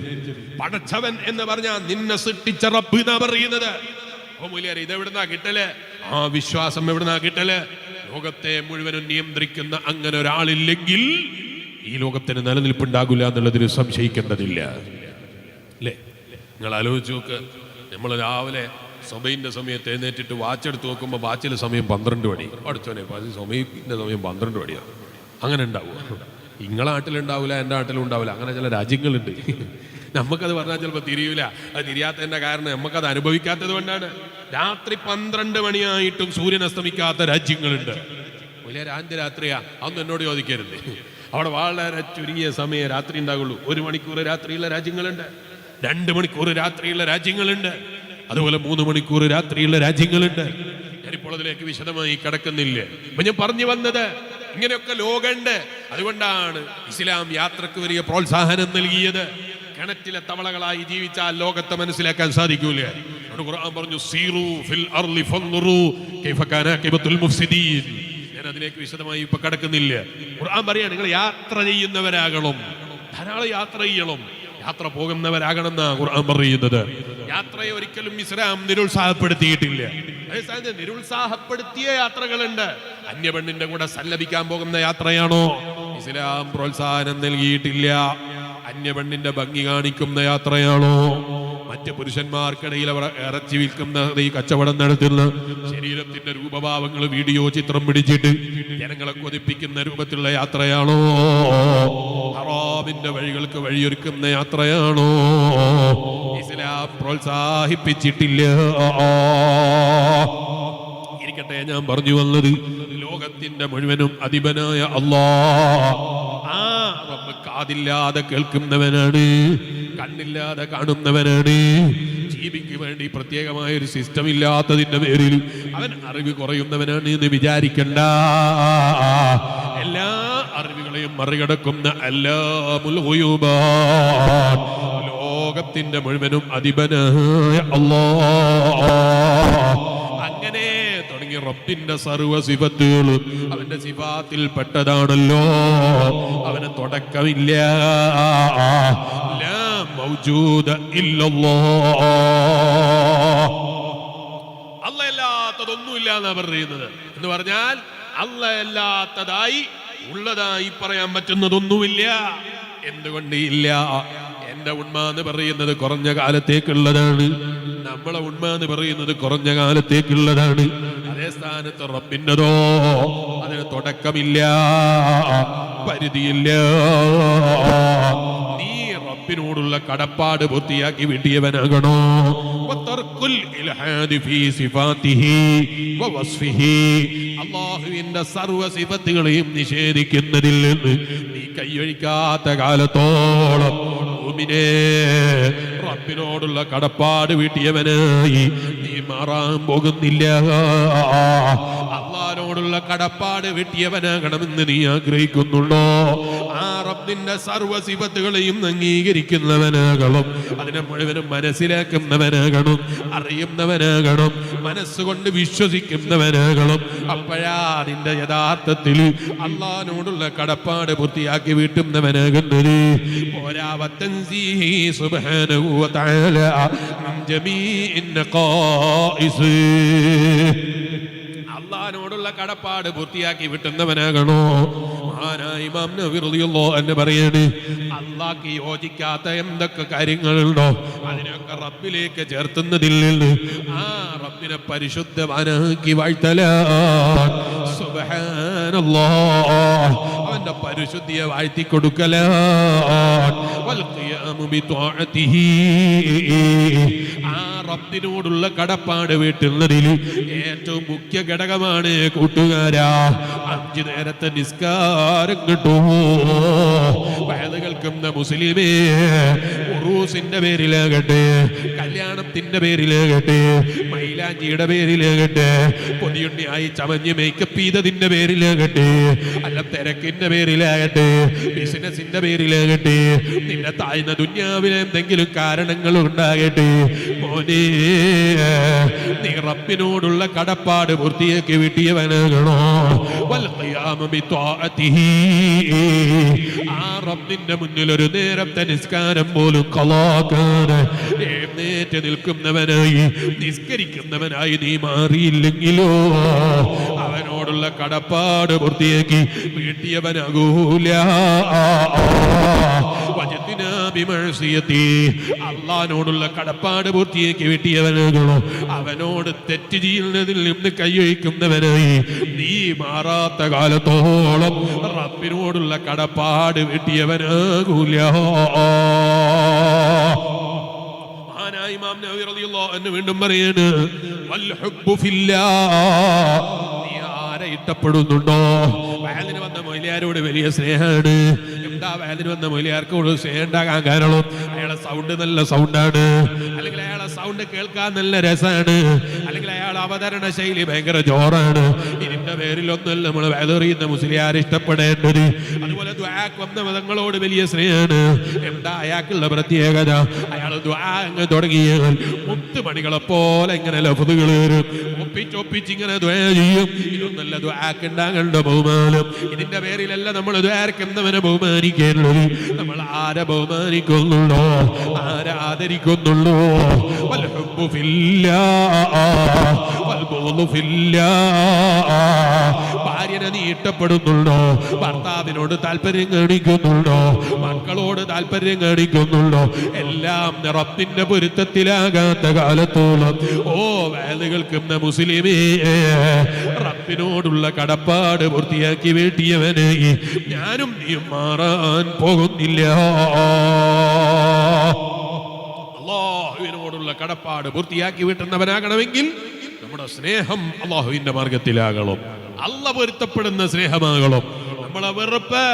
പടച്ചവൻ എന്ന് പറഞ്ഞാൽ നിന്നെ സൃഷ്ടിച്ച റബ്ബ് എന്നാ പറയുന്നത്. അപ്പൊ മൂല്യരെ ഇതെവിടുന്നാ കിട്ടല്? ആ വിശ്വാസം എവിടുന്നാ കിട്ടല്? ലോകത്തെ മുഴുവനും നിയന്ത്രിക്കുന്ന അങ്ങനെ ഒരാളില്ലെങ്കിൽ ഈ ലോകത്തിന് നിലനിൽപ്പുണ്ടാകില്ല എന്നുള്ളതിൽ സംശയിക്കേണ്ടതില്ല, അല്ലേ? നിങ്ങൾ ആലോചിച്ച് നോക്ക്. നമ്മൾ രാവിലെ സമയന്റെ സമയത്ത് എഴുന്നേറ്റിട്ട് വാച്ചെടുത്ത് നോക്കുമ്പോൾ വാച്ചിലെ സമയം 12 മണി. പഠിച്ചോനെ സമയത്തിന്റെ സമയം 12 മണിയാണ്. അങ്ങനെ ഉണ്ടാവുക? നിങ്ങളെ നാട്ടിലുണ്ടാവില്ല, എൻ്റെ നാട്ടിലും ഉണ്ടാവില്ല. അങ്ങനെ ചില രാജ്യങ്ങളുണ്ട്. നമുക്കത് പറഞ്ഞാൽ ചിലപ്പോൾ തിരിയൂല. അത് തിരിയാത്തതിൻ്റെ കാരണം നമുക്കത് അനുഭവിക്കാത്തത് കൊണ്ടാണ്. രാത്രി 12 മണിയായിട്ടും സൂര്യൻ അസ്തമിക്കാത്ത രാജ്യങ്ങളുണ്ട്. വലിയ രാത്രിയാ, അതൊന്നും എന്നോട് ചോദിക്കരുത്. അവിടെ വളരെ ചുരുങ്ങിയ സമയം രാത്രി ഉണ്ടാകുള്ളൂ. 1 മണിക്കൂർ രാത്രിയുള്ള രാജ്യങ്ങളുണ്ട്, 2 മണിക്കൂർ രാത്രിയുള്ള രാജ്യങ്ങളുണ്ട്, അതുപോലെ 3 മണിക്കൂർ രാത്രിയുള്ള രാജ്യങ്ങളുണ്ട്. ഞാനിപ്പോൾ അതിലേക്ക് വിശദമായി കടക്കുന്നില്ല. അപ്പൊ ഞാൻ പറഞ്ഞു വന്നത് ഇങ്ങനെയൊക്കെ ലോകമുണ്ട്. അതുകൊണ്ടാണ് ഇസ്ലാം യാത്രക്ക് വലിയ പ്രോത്സാഹനം നൽകിയത്. കിണറ്റിലെ തവളകളായി ജീവിച്ചാൽ ലോകത്തെ മനസ്സിലാക്കാൻ സാധിക്കൂല. ഖുർആൻ പറഞ്ഞു സീറു ഫിൽ അർളി ഫൻദുറു കൈഫ കാന അഖിബത്തുൽ മുഫ്സിദീൻ. ഞാൻ അതിലേക്ക് വിശദമായി ഇപ്പൊ കടക്കുന്നില്ല. ഖുർആൻ പറയാ നിങ്ങൾ യാത്ര ചെയ്യുന്നവരാകണം, ധാരാളം യാത്ര ചെയ്യണം, യാത്ര പോകുന്നവരാകണം എന്നാ ഖുർആൻ പറയുന്നത്. യാത്രയെ ഒരിക്കലും ഇസ്ലാം നിരുത്സാഹപ്പെടുത്തിയിട്ടില്ല. അതേസമയത്ത് നിരുത്സാഹപ്പെടുത്തിയ യാത്രകളുണ്ട്. അന്യപെണ്ണിന്റെ കൂടെ സല്ലപിക്കാൻ പോകുന്ന യാത്രയാണോ ഇസ്ലാം പ്രോത്സാഹനം നൽകിയിട്ടില്ല. അന്യപെണ്ണിന്റെ ഭംഗി കാണിക്കുന്ന യാത്രയാണോ? മറ്റ് പുരുഷന്മാർക്കിടയിൽ അവർ ഇറച്ചി വിൽക്കുന്ന ഈ കച്ചവടം നടത്തുന്ന ശരീരത്തിന്റെ രൂപഭാവങ്ങൾ വീഡിയോ ചിത്രം പിടിച്ചിട്ട് ജനങ്ങളെ കൊതിപ്പിക്കുന്ന രൂപത്തിലുള്ള യാത്രയാണോ? ഹറാമിന്റെ വഴികൾക്ക് വഴിയൊരുക്കുന്ന യാത്രയാണോ? ഇസ്ലാം പ്രോത്സാഹിപ്പിച്ചിട്ടില്ല. ഇരിക്കട്ടെ, ഞാൻ പറഞ്ഞു വന്നത് ലോകത്തിന്റെ മുഴുവനും അധിപനായ അല്ലാഹ്, ആ റബ്ബ് കാതില്ലാതെ കേൾക്കുന്നവനാണ്, കണ്ണില്ലാതെ കാണുന്നവനാണ്. ജീവിക്ക് വേണ്ടി പ്രത്യേകമായ ഒരു സിസ്റ്റം ഇല്ലാത്തതിന്റെ പേരിൽ അവൻ അറിവ് കുറയുന്നവനാണ് എന്ന് വിചാരിക്കണ്ട. എല്ലാ അറിവുകളെയും മറികടക്കുന്ന അല്ലാമുൽ ഗുയൂബാൻ, ലോകത്തിന്റെ മുഴുവനും അധിപനായ അല്ലാഹ്. അങ്ങനെ തുടങ്ങി റബ്ബിന്റെ സർവ്വ സിഫത്തുകളും അവന്റെ സിഫാത്തിൽ പെട്ടതാണല്ലോ. അവന് തുടക്കമില്ല. ലാ മൗജൂദ ഇല്ലല്ലാഹ്. അല്ലാഹ് അല്ലാത്തതൊന്നുമില്ല എന്നാ പറയുന്നത്. എന്ന് പറഞ്ഞാൽ അല്ലാഹ് അല്ലാത്തതായി ഉള്ളതായി പറയാൻ പറ്റുന്നതൊന്നുമില്ല. എന്തുകൊണ്ട് ഇല്ല? എന്റെ ഉണ്മ എന്ന് പറയുന്നത് കുറഞ്ഞ കാലത്തേക്കുള്ളതാണ്. നമ്മളെ ഉണ്മ എന്ന് പറയുന്നത് കുറഞ്ഞ കാലത്തേക്കുള്ളതാണ്. അതേ സ്ഥാനത്ത് റബ്ബിൻ്റെതോ അതിന് തുടക്കമില്ല, പരിധിയില്ല. നീ റബ്ബിനോടുള്ള കടപ്പാട് പൂർത്തിയാക്കി വീട്ടിയവനാകണോ? അല്ലാഹുവിന്റെ സർവ്വ സിഫത്തുകളെയും നിഷേധിക്കുന്നതിൽ നിന്ന് നീ കൈയൊഴിക്കാത്ത കാലത്തോളം റബ്ബിനോടുള്ള കടപ്പാട് വീട്ടിയവനായി നീ മാറാൻ പോകുന്നില്ല. അല്ലാഹുവിനോടുള്ള കടപ്പാട് വീട്ടിയവനാകണമെന്ന് നീ ആഗ്രഹിക്കുന്നുണ്ടോ? ആ റബ്ബിന്റെ സർവ്വ സിഫത്തുകളെയും അംഗീകരിക്കുന്നവനാകണം. അതിനെ മുഴുവനും മനസ്സിലാക്കുന്നവനാകണം, അറിയുന്നവനാകണം, മനസ്സുകൊണ്ട് വിശ്വസിക്കുന്നവനാകണം. അപ്പോഴാ അതിന്റെ യഥാർത്ഥത്തിൽ അല്ലാഹുവിനോടുള്ള കടപ്പാട് പൂർത്തിയാക്കി വീട്ടുന്നവനാകുന്നത്. പോരാവത്തൻസീഹി സുബ്ഹാനഹു വ തആല മിൻ ജമീഇൻ നഖായിസ്. അല്ലാഹുവിനോടുള്ള കടപ്പാട് പൂർത്തിയാക്കി വിട്ടുന്നവനാകണോ? മഹാനായ ഇമാം നവവി റളിയല്ലാഹു അൻഹു പറയാണ്, അല്ലാഹ്ക്ക് യോജിക്കാത്ത എന്തൊക്കെ കാര്യങ്ങളുണ്ടോ അതിനൊക്കെ റബ്ബിലേക്ക് ചേർത്തുന്നതിൽ നിന്ന് ആ റബ്ബിനെ പരിശുദ്ധവാനാക്കി വാഴ്ത്തലാണ്. സുബ്ഹാനല്ലാഹ്, അവന്റെ പരിശുദ്ധിയെ വാഴ്ത്തി കൊടുക്കലാണ്. വൽ ഖിയാമു ബിത്വാഅതിഹി, ആ റബ്ബിനോടുള്ള കടപ്പാട് വീട്ടുന്നതിൽ ഏറ്റവും മുഖ്യ ഘടകമാണ് കൂട്ടുകാരാ 5 നേരത്തെ നിസ്കാരം. കിട്ടുമോ? വയത് കേൾക്കുന്ന മുസ്ലിമേ, ഉറൂസിന്റെ പേരിലാകട്ടെ, കല്യാണത്തിന്റെ പേരിലാകട്ടെ, മൈലാഞ്ചിയുടെ പേരിലാകട്ടെ, പൊതിയുണ്ണിയായി ചമഞ്ഞ് മേക്കപ്പ് ചെയ്തതിന്റെ പേരിലാകട്ടെ, അല്ല തിരക്കിന്റെ പേരിലാകട്ടെ, ബിസിനസിന്റെ പേരിലാകട്ടെ, നിന്റെ താഴ്ന്ന ദുന്യാവിലെ എന്തെങ്കിലും കാരണങ്ങൾ ഉണ്ടാകട്ടെ, മോനെ നീ റബ്ബിനോടുള്ള കടപ്പാട് പൂർത്തിയാക്കി വീട്ടിയവനാകണോ? വൽ ഖിയാമു ബിത്വാഅതിഹി, ആ റബ്ബിന്റെ മുന്നിൽ ഒരു നേരത്തെ നിസ്കാരം പോലും ഖളാക്കാതെ എഴുന്നേറ്റ് നിൽക്കുന്നവനായി, നിസ്കരിക്കുന്നവനായി നീ മാറിയില്ലെങ്കിലോ അവനോടുള്ള കടപ്പാട് പൂർത്തിയാക്കി വീട്ടിയവനാകൂല. അള്ളാഹിനോടുള്ള കടപ്പാട് പൂർത്തിയാക്കി വീട്ടിയവനാകണോ? അവനോട് തെറ്റ് ചെയ്യുന്നതിൽ നിന്ന് കൈയൊഴിക്കുന്നവനായി നീ മാറാത്ത കാലത്തോളം റബ്ബിനോടുള്ള കടപ്പാട് വീട്ടിയവനാകൂല. ഇമാം നവവി റളിയല്ലാഹു അൻഹു വീണ്ടും പറയാണ്, വൽ ഹുബ്ബു ഫില്ലാഹ്, നീ ആരെ ഇഷ്ടപ്പെടുന്നുണ്ടോ? വയലിന് വന്ന മൊയ്ലിയാരോട് വലിയ സ്നേഹമാണ്. എന്താ വയലിന് വന്ന മൊയ്ലിയാർക്കോട് സ്നേഹം ഉണ്ടാകാൻ കാരണം? അയാളെ സൗണ്ട് നല്ല സൗണ്ടാണ്, അല്ലെങ്കിൽ അയാളെ സൗണ്ട് കേൾക്കാൻ നല്ല രസമാണ്, അല്ലെങ്കിൽ അയാളെ അവതരണ ശൈലി ഭയങ്കര ജോറാണ്. ഇതിന്റെ പേരിലൊന്നല്ല നമ്മൾ വയലറിയുന്ന മുസ്ലിയാർ ഇഷ്ടപ്പെടേണ്ടത്. അതുപോലെ ദുആക്ക് വന്ന മതങ്ങളോട് വലിയ സ്നേഹമാണ്. എന്താ അയാൾക്കുള്ള പ്രത്യേകത? അയാൾ ദുആ അങ്ങ് തുടങ്ങിയാൽ മുത്തുമണികളെ പോലെ ഇങ്ങനെ ലഫ്ദുകൾ വരും, ഒപ്പിച്ചൊപ്പിച്ച് ഇങ്ങനെ ദുആ ചെയ്യും. ഇതൊന്നല്ല ദുആക്ക് ഉണ്ടാകേണ്ട ബഹുമാനം. ഇതിന്റെ പേരിലല്ല നമ്മൾ ദുആക്കുന്നവനെ ബഹുമാനിക്കേണ്ടത്. നമ്മൾ ആരെ ബഹുമാനിക്കുന്നുള്ളോ, ആരെ ആദരിക്കുന്നുള്ളോ? വൽ ഹുബ്ബു ഫില്ലാഹ് വൽ ബുഗ്ളു ഫില്ലാഹ്, ഭാര്യ ഭാര്യനെ നീ ഇഷ്ടപ്പെടുന്നുണ്ടോ? ഭർത്താവിനോട് താല്പര്യം കാണിക്കുന്നുണ്ടോ? മക്കളോട് താല്പര്യം കാണിക്കുന്നുണ്ടോ? എല്ലാം റബ്ബിന്റെ പൊരുത്തത്തിലാകാത്ത കാലത്തോളം വയല് കേൾക്കുന്ന മുസ്ലിമേ, റബ്ബിനോടുള്ള കടപ്പാട് പൂർത്തിയാക്കി വീട്ടിയവനെ ഞാനും നീയും മാറാൻ പോകുന്നില്ല. അല്ലാഹുവിനോടുള്ള കടപ്പാട് പൂർത്തിയാക്കി വീട്ടുന്നവനാകണമെങ്കിൽ നമ്മുടെ സ്നേഹം അല്ലാഹുവിന്റെ മാർഗത്തിലാകണം, അല്ലാഹു പൊരുത്തപ്പെടുന്ന സ്നേഹമാകണം. നമ്മളെ വെറുപ്പ്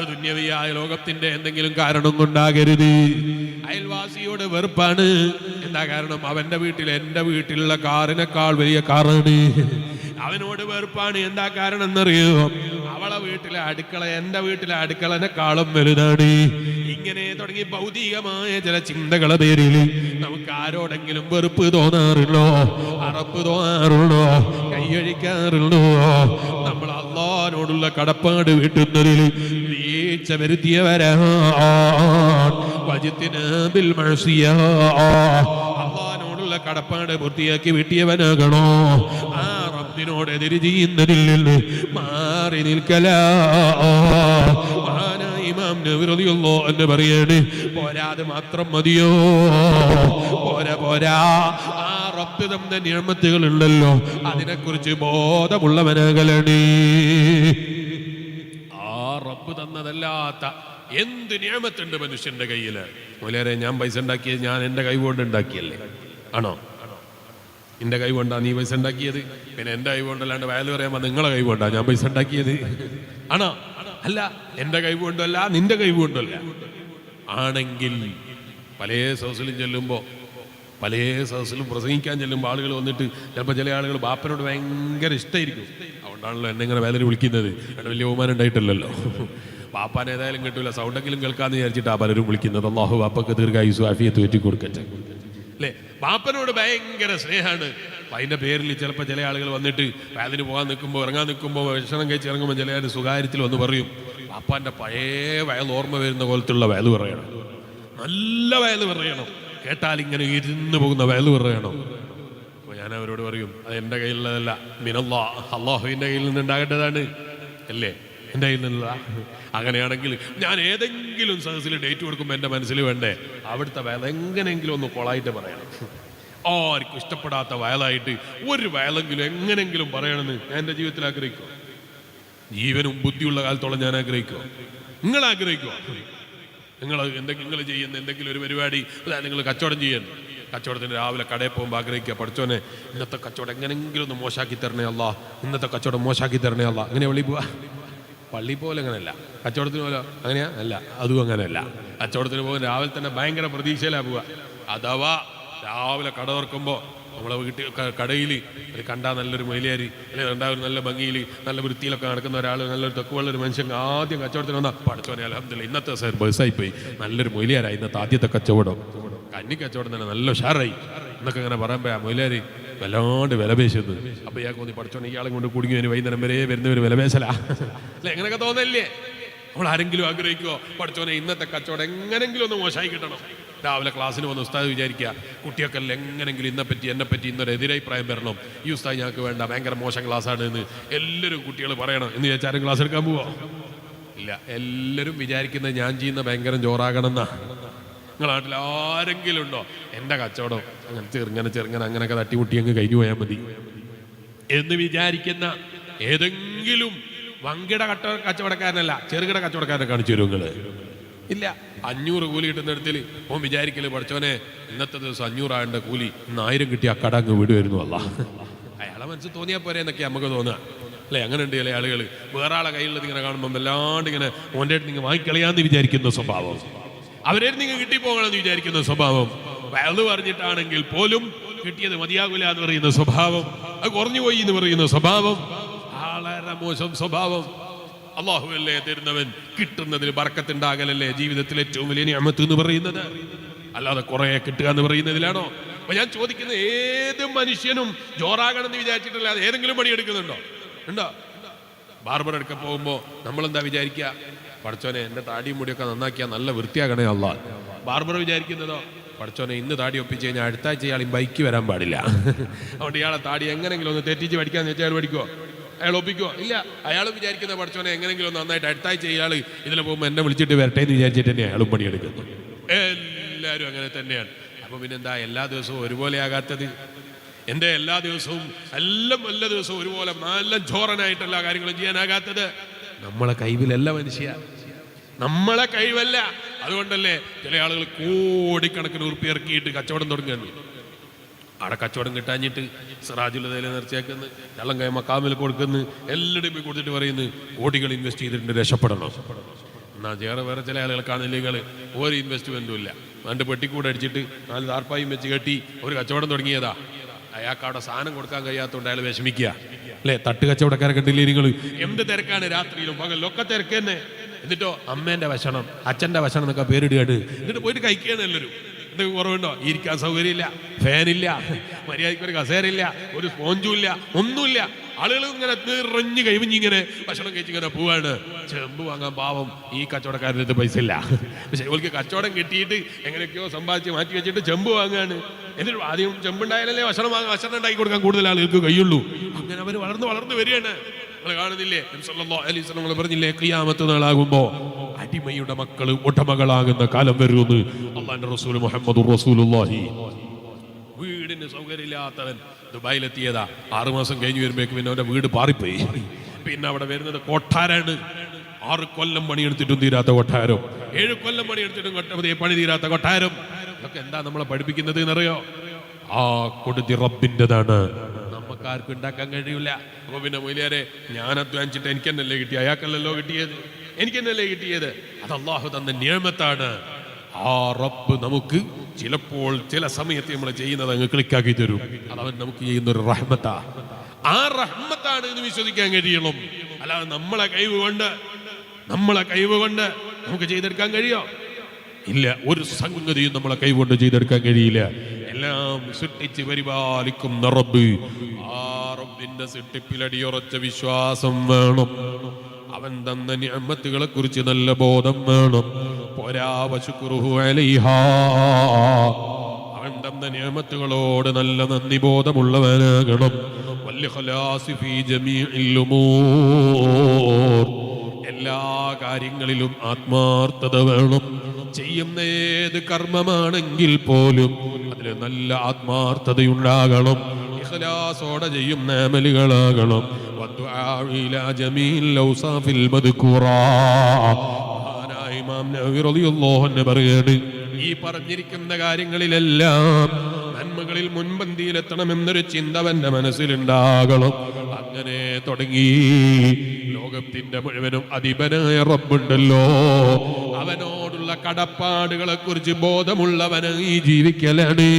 ദുന്യവിയായ ലോകത്തിന്റെ എന്തെങ്കിലും കാരണം കൊണ്ടാകരുത്. അയൽവാസിയോട് വെറുപ്പാണ്, എന്താ കാരണം? അവന്റെ വീട്ടിൽ എന്റെ വീട്ടിലുള്ള കാറിനേക്കാൾ വലിയ കാറാണ്. അവനോട് വെറുപ്പാണ്, എന്താ കാരണം എന്നറിയോ? അവളെ വീട്ടിലെ അടുക്കള എന്റെ വീട്ടിലെ അടുക്കളനെക്കാളും വലുതാണ്. ഇങ്ങനെ തുടങ്ങി ഭൗതികമായ ചില ചിന്തകളെ പേരിൽ നമുക്ക് ആരോടെങ്കിലും വെറുപ്പ് തോന്നാറുണ്ടോ? അറപ്പ് തോന്നാറുണ്ടോ? കൈയഴിക്കാറുണ്ടോ? നമ്മൾ അല്ലാഹുവിനോടുള്ള കടപ്പാട് വീട്ടുന്നതിൽ വീഴ്ച വരുത്തിയവരാണ്. അല്ലാഹുവിനോടുള്ള കടപ്പാട് പൂർത്തിയാക്കി വീട്ടിയവനാകണോ? ആ റബ്ബിനോട് എതിര് ചെയ്യുന്നതിൽ നിന്ന് മാറി നിൽക്കലാ. ഇമാം നവവി റളിയല്ലാഹു അൻഹു പറയാണ്, പോരാതെ മാത്രം മതിയോ? പോരാ. ആ റബ്ബ് തന്ന നിഅമത്തുകൾ ഉണ്ടല്ലോ, അതിനെക്കുറിച്ച് ബോധമുള്ളവനാകലാണ്. ആ റബ്ബ് തന്നതല്ലാത്ത എന്ത് നിഅമത്തുണ്ട് മനുഷ്യന്റെ കയ്യിൽ? വളരെ ഞാൻ പൈസ ഉണ്ടാക്കിയത് ഞാൻ എൻ്റെ കൈ കൊണ്ട് ഉണ്ടാക്കിയല്ലേ? ആണോ? എൻ്റെ കൈ കൊണ്ടാ നീ പൈസ ഉണ്ടാക്കിയത്? പിന്നെ എൻ്റെ കൈ കൊണ്ടല്ലാണ്ട് വയല് പറയുമ്പോൾ നിങ്ങളെ കൈ കൊണ്ടാ ഞാൻ പൈസ ഉണ്ടാക്കിയത്? ആണോ? അല്ല, എൻ്റെ കൈ കൊണ്ടല്ല, നിന്റെ കൈ കൊണ്ടല്ല. ആണെങ്കിൽ പല സദസ്സിലും ചെല്ലുമ്പോൾ, പല സദസ്സിലും പ്രസംഗിക്കാൻ ചെല്ലുമ്പോൾ ആളുകൾ വന്നിട്ട് ചിലപ്പോൾ ചില ആളുകൾ ബാപ്പനോട് ഭയങ്കര ഇഷ്ടമായിരിക്കും. അതുകൊണ്ടാണല്ലോ എന്നെ ഇങ്ങനെ വേദന വിളിക്കുന്നത്. അവിടെ വലിയ ബഹുമാനം ഉണ്ടായിട്ടില്ലല്ലോ. ബാപ്പാൻ ഏതായാലും കിട്ടൂല, സൗണ്ടെങ്കിലും കേൾക്കാന്ന് വിചാരിച്ചിട്ടാണ് പലരും വിളിക്കുന്നത്. അല്ലാഹു ബാപ്പക്ക് ദീർഘായുസ്സു ആഫിയത്ത് വെറ്റി കൊടുക്കട്ടെ അല്ലേ? ബാപ്പനോട് ഭയങ്കര സ്നേഹമാണ്. അതിൻ്റെ പേരിൽ ചിലപ്പോൾ ചില ആളുകൾ വന്നിട്ട് വേദന പോകാൻ നിൽക്കുമ്പോൾ, ഇറങ്ങാൻ നിൽക്കുമ്പോൾ, ഭക്ഷണം കഴിച്ച് ഇറങ്ങുമ്പോൾ ചില സ്വകാര്യത്തിൽ വന്ന് പറയും, ബാപ്പാൻ്റെ പഴയ വയൽ ഓർമ്മ വരുന്ന പോലത്തുള്ള വയല് പറയണം, നല്ല വയല് പറയണം, കേട്ടാൽ ഇങ്ങനെ ഇരുന്ന് പോകുന്ന വയല് പറയണം. അപ്പോൾ ഞാൻ അവരോട് പറയും, അത് എൻ്റെ കയ്യിലുള്ളതല്ല, മിനല്ലാഹ്, അല്ലാഹുവിൻ്റെ കയ്യിൽ നിന്നുണ്ടാകേണ്ടതാണ് അല്ലേ? എൻ്റെ കയ്യിൽ നിന്നുള്ള. അങ്ങനെയാണെങ്കിൽ ഞാൻ ഏതെങ്കിലും സദസ്സിൽ ഡേറ്റ് കൊടുക്കുമ്പോൾ എൻ്റെ മനസ്സിൽ വേണ്ടേ അവിടുത്തെ വയൽ എങ്ങനെയെങ്കിലും ഒന്ന് കൊളായിട്ട് പറയണം. ആർക്കും ഇഷ്ടപ്പെടാത്ത വയലായിട്ട് ഒരു വയലെങ്കിലും എങ്ങനെയെങ്കിലും പറയണമെന്ന് ഞാൻ എൻ്റെ ജീവിതത്തിൽ ആഗ്രഹിക്കുക. ജീവനും ബുദ്ധിയുള്ള കാലത്തോളം ഞാൻ ആഗ്രഹിക്കുക. നിങ്ങൾ ആഗ്രഹിക്കുക? നിങ്ങൾ ചെയ്യുന്ന എന്തെങ്കിലും ഒരു പരിപാടി, അതായത് നിങ്ങൾ കച്ചവടം ചെയ്യുന്നു, കച്ചവടത്തിന് രാവിലെ കടയിൽ പോകുമ്പോൾ ആഗ്രഹിക്കുക, പഠിച്ചോനെ ഇന്നത്തെ കച്ചവടം എങ്ങനെയെങ്കിലും ഒന്ന് മോശമാക്കി തരണേ അല്ലാ, ഇന്നത്തെ കച്ചവടം മോശമാക്കി തരണേ അല്ലാ. അങ്ങനെ പള്ളി പോവാ? പള്ളി പോലെ അങ്ങനെയല്ല. കച്ചവടത്തിന് പോലെ അങ്ങനെയാ? അല്ല, അതും അങ്ങനെയല്ല. കച്ചവടത്തിന് പോകുന്ന രാവിലെ തന്നെ ഭയങ്കര പ്രതീക്ഷയിലാണ് പോവുക. അഥവാ രാവിലെ കട തുറക്കുമ്പോൾ നമ്മളെ വീട്ടിൽ കടയിൽ കണ്ടാൽ നല്ലൊരു മൊയിലേരി, അല്ലെങ്കിൽ രണ്ടാമത് നല്ല ഭംഗിയിൽ നല്ല വൃത്തിയിലൊക്കെ നടക്കുന്ന ഒരാൾ, നല്ലൊരു തെക്കുള്ളൊരു മനുഷ്യൻ ആദ്യം കച്ചവടത്തിന് വന്നാൽ പഠിച്ചോനെ അൽഹംദുലില്ലാഹ് ഇന്നത്തെ ബസ്സായിപ്പോയി, നല്ലൊരു മൊയിലിയാരായി, ഇന്നത്തെ ആദ്യത്തെ കച്ചവടം, കന്നി കച്ചവടം തന്നെ നല്ല ഉഷാറായി എന്നൊക്കെ ഇങ്ങനെ പറയുമ്പോൾ ആ മൊയിലേരി വല്ലാണ്ട് വിലപേശുന്നത്. അപ്പോൾ ഇയാൾക്ക് തോന്നി പഠിച്ചോനെ ഇയാളെ കൊണ്ട് കുടുങ്ങി വൈകുന്നേരം വരെ വരുന്നവർ വിലപേശലാ അല്ലെ? എങ്ങനെയൊക്കെ തോന്നല്ലേ? നമ്മൾ ആരെങ്കിലും ആഗ്രഹിക്കുമോ പഠിച്ചോനെ ഇന്നത്തെ കച്ചവടം എങ്ങനെങ്കിലും ഒന്ന് മോശമായി കിട്ടണം? രാവിലെ ക്ലാസ്സിന് വന്ന് ഉസ്താദ് വിചാരിക്കുക കുട്ടിയൊക്കെ എങ്ങനെങ്കിലും എന്നെപ്പറ്റി ഇന്നൊരു എതിരഭിപ്രായം വരണം, ഈ ഉസ്താദ് ഞങ്ങൾക്ക് വേണ്ട, ഭയങ്കര മോശം ക്ലാസ്സാണ് എന്ന് എല്ലാവരും കുട്ടികൾ പറയണം എന്ന് വിചാരിച്ചാലും ക്ലാസ് എടുക്കാൻ പോവോ? ഇല്ല. എല്ലാവരും വിചാരിക്കുന്നത് ഞാൻ ചെയ്യുന്ന ഭയങ്കര ജോറാകണം എന്നാ. നിങ്ങളുടെ നാട്ടിൽ ആരെങ്കിലും ഉണ്ടോ എൻ്റെ കച്ചവടം അങ്ങനെ ചെറുങ്ങനെ അങ്ങനെയൊക്കെ തട്ടിമുട്ടി അങ്ങ് കഴിഞ്ഞു പോയാൽ മതി എന്ന് വിചാരിക്കുന്ന ഏതെങ്കിലും വൻകിട കച്ചവടക്കാരനല്ല, ചെറുകിട കച്ചവടക്കാരനെ കാണിച്ചു തരും നിങ്ങൾ? ഇല്ല. 500 കൂലി കിട്ടുന്നിടത്തിൽ ഓൻ വിചാരിക്കല് പഠിച്ചോനെ ഇന്നത്തെ ദിവസം 500 ആയണ്ട കൂലി ഇന്ന് 1000 കിട്ടി ആ കട അങ്ങ് വിടുമായിരുന്നു അല്ല. അയാളെ മനസ്സിൽ തോന്നിയാൽ പോരെ എന്നൊക്കെ നമുക്ക് തോന്നുക അല്ലേ? അങ്ങനെ ഉണ്ട് ചില ആളുകൾ വേറെ ആളെ കയ്യിലുള്ളത് ഇങ്ങനെ കാണുമ്പോൾ വല്ലാണ്ട് ഇങ്ങനെ ഓൻ്റെ അടുത്ത് നിങ്ങൾ വാങ്ങിക്കളയാന്ന് വിചാരിക്കുന്ന സ്വഭാവം, അവരെ നിങ്ങൾ കിട്ടിപ്പോകണമെന്ന് വിചാരിക്കുന്ന സ്വഭാവം, വയല് പറഞ്ഞിട്ടാണെങ്കിൽ പോലും കിട്ടിയത് മതിയാകൂല എന്ന് പറയുന്ന സ്വഭാവം, അത് കുറഞ്ഞു പോയി എന്ന് പറയുന്ന സ്വഭാവം, വളരെ മോശം സ്വഭാവം. അല്ലാഹുവല്ലേ തരുന്നവൻ, കിട്ടുന്നതിൽ ബർക്കത്തുണ്ടാകലല്ലേ ജീവിതത്തിൽ ഏറ്റവും വലിയ നിഅമത്ത് എന്ന് പറയുന്നത്, അല്ലാതെ കുറെ കിട്ടുക എന്ന് പറയുന്നതിലാണോ? അപ്പൊ ഞാൻ ചോദിക്കുന്നത്, ഏത് മനുഷ്യനും ജോറാകണമെന്ന് വിചാരിച്ചിട്ടല്ലാതെ ഏതെങ്കിലും പണിയെടുക്കുന്നുണ്ടോ? ഉണ്ടോ? ബാർബർ എടുക്കാൻ പോകുമ്പോൾ നമ്മളെന്താ വിചാരിക്കുക? പഠിച്ചോനെ എൻ്റെ താടിയും മുടിയൊക്കെ നന്നാക്കിയാൽ നല്ല വൃത്തിയാകണേ അല്ലാ. ബാർബർ വിചാരിക്കുന്നതോ പഠിച്ചോനെ ഇന്ന് താടി ഒപ്പിച്ച് കഴിഞ്ഞാൽ അടുത്ത ആഴ്ച ഇയാൾ ബൈക്ക് വരാൻ പാടില്ല, അതുകൊണ്ട് ഇയാളെ താടി എങ്ങനെങ്കിലും ഒന്ന് തെറ്റിച്ച് പഠിക്കാന്ന് വെച്ചാൽ പഠിക്കുമോ? അയാൾ ഒപ്പിക്കുമോ? ഇല്ല. അയാൾ വിചാരിക്കുന്ന പഠിച്ചോനെ എങ്ങനെയെങ്കിലും നന്നായിട്ട് അടുത്താഴ്ച ഇയാൾ ഇതിൽ പോകുമ്പോൾ എന്നെ വിളിച്ചിട്ട് വരട്ടെ എന്ന് വിചാരിച്ചിട്ട് തന്നെ അയാളും പണിയെടുക്കുന്നു. എല്ലാവരും അങ്ങനെ തന്നെയാണ്. അപ്പൊ പിന്നെന്താ എല്ലാ ദിവസവും ഒരുപോലെ ആകാത്തത്? എൻ്റെ എല്ലാ ദിവസവും എല്ലാ ദിവസവും ഒരുപോലെ നല്ല ജോറനായിട്ടല്ല കാര്യങ്ങളും ചെയ്യാനാകാത്തത്? നമ്മളെ കഴിവിലല്ല മനുഷ്യ, നമ്മളെ കഴിവല്ല. അതുകൊണ്ടല്ലേ ചില ആളുകൾ കോടിക്കണക്കിന് ഉറുപ്പിക ഇറക്കിയിട്ട് കച്ചവടം തുടങ്ങുകയാണ്. അവിടെ കച്ചവടം കിട്ടാഞ്ഞിട്ട് സിറാജുലതയിൽ നേർച്ചയാക്കുന്നു, വെള്ളം കൈ മക്കാമിൽ കൊടുക്കുന്നു, എല്ലാവരും കൊടുത്തിട്ട് പറയുന്നു കോടികൾ ഇൻവെസ്റ്റ് ചെയ്തിട്ടുണ്ട്, രക്ഷപ്പെടണം. എന്നാൽ വേറെ ചില ആളുകൾ കാണില്ലെങ്കിൽ ഒരു ഇൻവെസ്റ്റ്മെൻറ്റും ഇല്ല, രണ്ട് പെട്ടിക്കൂടെ അടിച്ചിട്ട് 4 താർപ്പായും വെച്ച് കെട്ടി ഒരു കച്ചവടം തുടങ്ങിയതാ. അയാൾക്ക് അവിടെ സാധനം കൊടുക്കാൻ കഴിയാത്തതുകൊണ്ട് അയാൾ വിഷമിക്കുക അല്ലേ? തട്ട് കച്ചവടക്കാരെ കണ്ടില്ലേ നിങ്ങൾ? എന്ത് തിരക്കാണ്, രാത്രിയിലും പകലൊക്കെ തിരക്ക് തന്നെ. എന്നിട്ടോ അമ്മേൻ്റെ ഭക്ഷണം, അച്ഛൻ്റെ ഭക്ഷണം എന്നൊക്കെ പേരിടുകയാണ്. എന്നിട്ട് പോയിട്ട് കഴിക്കുകയാണ് എല്ലാവരും. എന്തൊക്കെ കുറവുണ്ടോ? ഇരിക്കാൻ സൗകര്യമില്ല, ഫാനില്ല, മര്യാദയ്ക്ക് ഒരു കസേരയില്ല, ഒരു സ്പോഞ്ചും ഇല്ല, ഒന്നുമില്ല. ആളുകൾ ഇങ്ങനെ നിറഞ്ഞ് കഴിവിഞ്ഞിങ്ങനെ ഭക്ഷണം കഴിച്ചിങ്ങനെ പോവാണ്. ചെമ്പ് വാങ്ങാൻ പാവം ഈ കച്ചവടക്കാരുടെ അടുത്ത് പൈസ ഇല്ല. പക്ഷെ ഇവർക്ക് കച്ചവടം കിട്ടിയിട്ട് എങ്ങനെയൊക്കെയോ സമ്പാദിച്ച് മാറ്റി വെച്ചിട്ട് ചെമ്പ് വാങ്ങാണ്. എന്നിട്ട് ആദ്യം ചെമ്പുണ്ടായാലല്ലേ ഭക്ഷണം ഉണ്ടാക്കി കൊടുക്കാൻ കൂടുതൽ ആളുകൾക്ക് കഴിയുള്ളൂ. അങ്ങനെ അവർ വളർന്ന് വരികയാണ്. നിങ്ങൾ കാണുന്നില്ലേ, നബി സല്ലല്ലാഹു അലൈഹി വസല്ലം പറഞ്ഞില്ലേ, ഖിയാമത്ത് നാളാകുമ്പോ അടിമയുടെ മക്കൾ ഉടമകളാകുന്ന കാലം വരുമെന്ന് അല്ലാഹുവിന്റെ റസൂൽ മുഹമ്മദുർ റസൂലുള്ളാഹി. വീടിന് സൗകര്യമില്ലാത്തവൻ ദുബായിലെത്തിയതാ, 6 മാസം കഴിഞ്ഞ് വരുമ്പോഴേക്ക് പിന്നെ അവന്റെ വീട് പാറിപ്പോയി. പിന്നെ അവിടെ വരുന്നത് കൊട്ടാരാണ്. 6 കൊല്ലം പണിയെടുത്തിട്ടും തീരാത്ത കൊട്ടാരം, 7 കൊല്ലം പണിയെടുത്തിട്ടും പണി തീരാത്ത കൊട്ടാരം. ഇതൊക്കെ എന്താ നമ്മളെ പഠിപ്പിക്കുന്നത് എന്നറിയോ? ആ കൊടുതി റബ്ബിൻ്റെതാണ്, നമുക്കാർക്കും ഉണ്ടാക്കാൻ കഴിയില്ല. അപ്പൊ പിന്നെ മൊയ്ലിയാരെ, ഞാൻ അധ്വാനിച്ചിട്ട് എനിക്ക് എന്നല്ലേ കിട്ടിയത്, അയാൾക്കല്ലല്ലോ കിട്ടിയത്, എനിക്ക് എന്നല്ലേ കിട്ടിയത്. അത് അള്ളാഹു തന്ന നിഅമത്താണ്. ആ റബ്ബ് നമുക്ക് ചിലപ്പോൾ ചില സമയത്ത് നമ്മൾ ചെയ്യുന്നത് അങ്ങ് ക്ലിക്കാക്കി തരും. അതവൻ നമുക്ക് ചെയ്യുന്ന ഒരു റഹ്മത്താ. ആ റഹ്മത്താണ് എന്ന് വിശ്വസിക്കാൻ കഴിയണം. അല്ലാതെ നമ്മളെ കഴിവ് കൊണ്ട് നമുക്ക് ചെയ്തെടുക്കാൻ കഴിയോ? ഇല്ല, ഒരു സംഗതിയും നമ്മളെ കൈകൊണ്ട് ചെയ്തെടുക്കാൻ കഴിയില്ല. എല്ലാം സൃഷ്ടിച്ച് പരിപാലിക്കുന്ന റബ്ബ്, ആ റബ്ബിന്റെ സൃഷ്ടിപ്പിൽ അടിയുറച്ച വിശ്വാസം വേണം. അവൻ തന്ന നിഅമത്തുകളെ കുറിച്ച് നല്ല ബോധം വേണം. പോരാ, വശുക്റുഹു അലൈഹാ, അവൻ തന്ന നിഅമത്തുകളോട് നല്ല നന്ദി ബോധമുള്ളവനാകണം. വൽഖലാസി ഫീ ജമീഇൽ ഉമൂർ, എല്ലാ കാര്യങ്ങളിലും ആത്മാർത്ഥത വേണം. ചെയ്യുന്ന ഏത് കർമ്മമാണെങ്കിൽ പോലും അതിന് നല്ല ആത്മാർത്ഥതയുണ്ടാകണം. ഇഖ്ലാസോടെ ചെയ്യുന്ന അമലുകളാകണം. ഇമാം നവവി റളിയല്ലാഹു അൻഹു പറയാണ്, ഈ പറഞ്ഞിരിക്കുന്ന കാര്യങ്ങളിലെല്ലാം നന്മകളിൽ മുൻപന്തിയിലെത്തണമെന്നൊരു ചിന്ത അവന്റെ മനസ്സിലുണ്ടാകണം. അങ്ങനെ തുടങ്ങി ലോകത്തിന്റെ മുഴുവനും അധിപനായ റബ്ബുണ്ടല്ലോ, അവനോടുള്ള കടപ്പാടുകളെ കുറിച്ച് ബോധമുള്ളവനായി ജീവിക്കലാണ്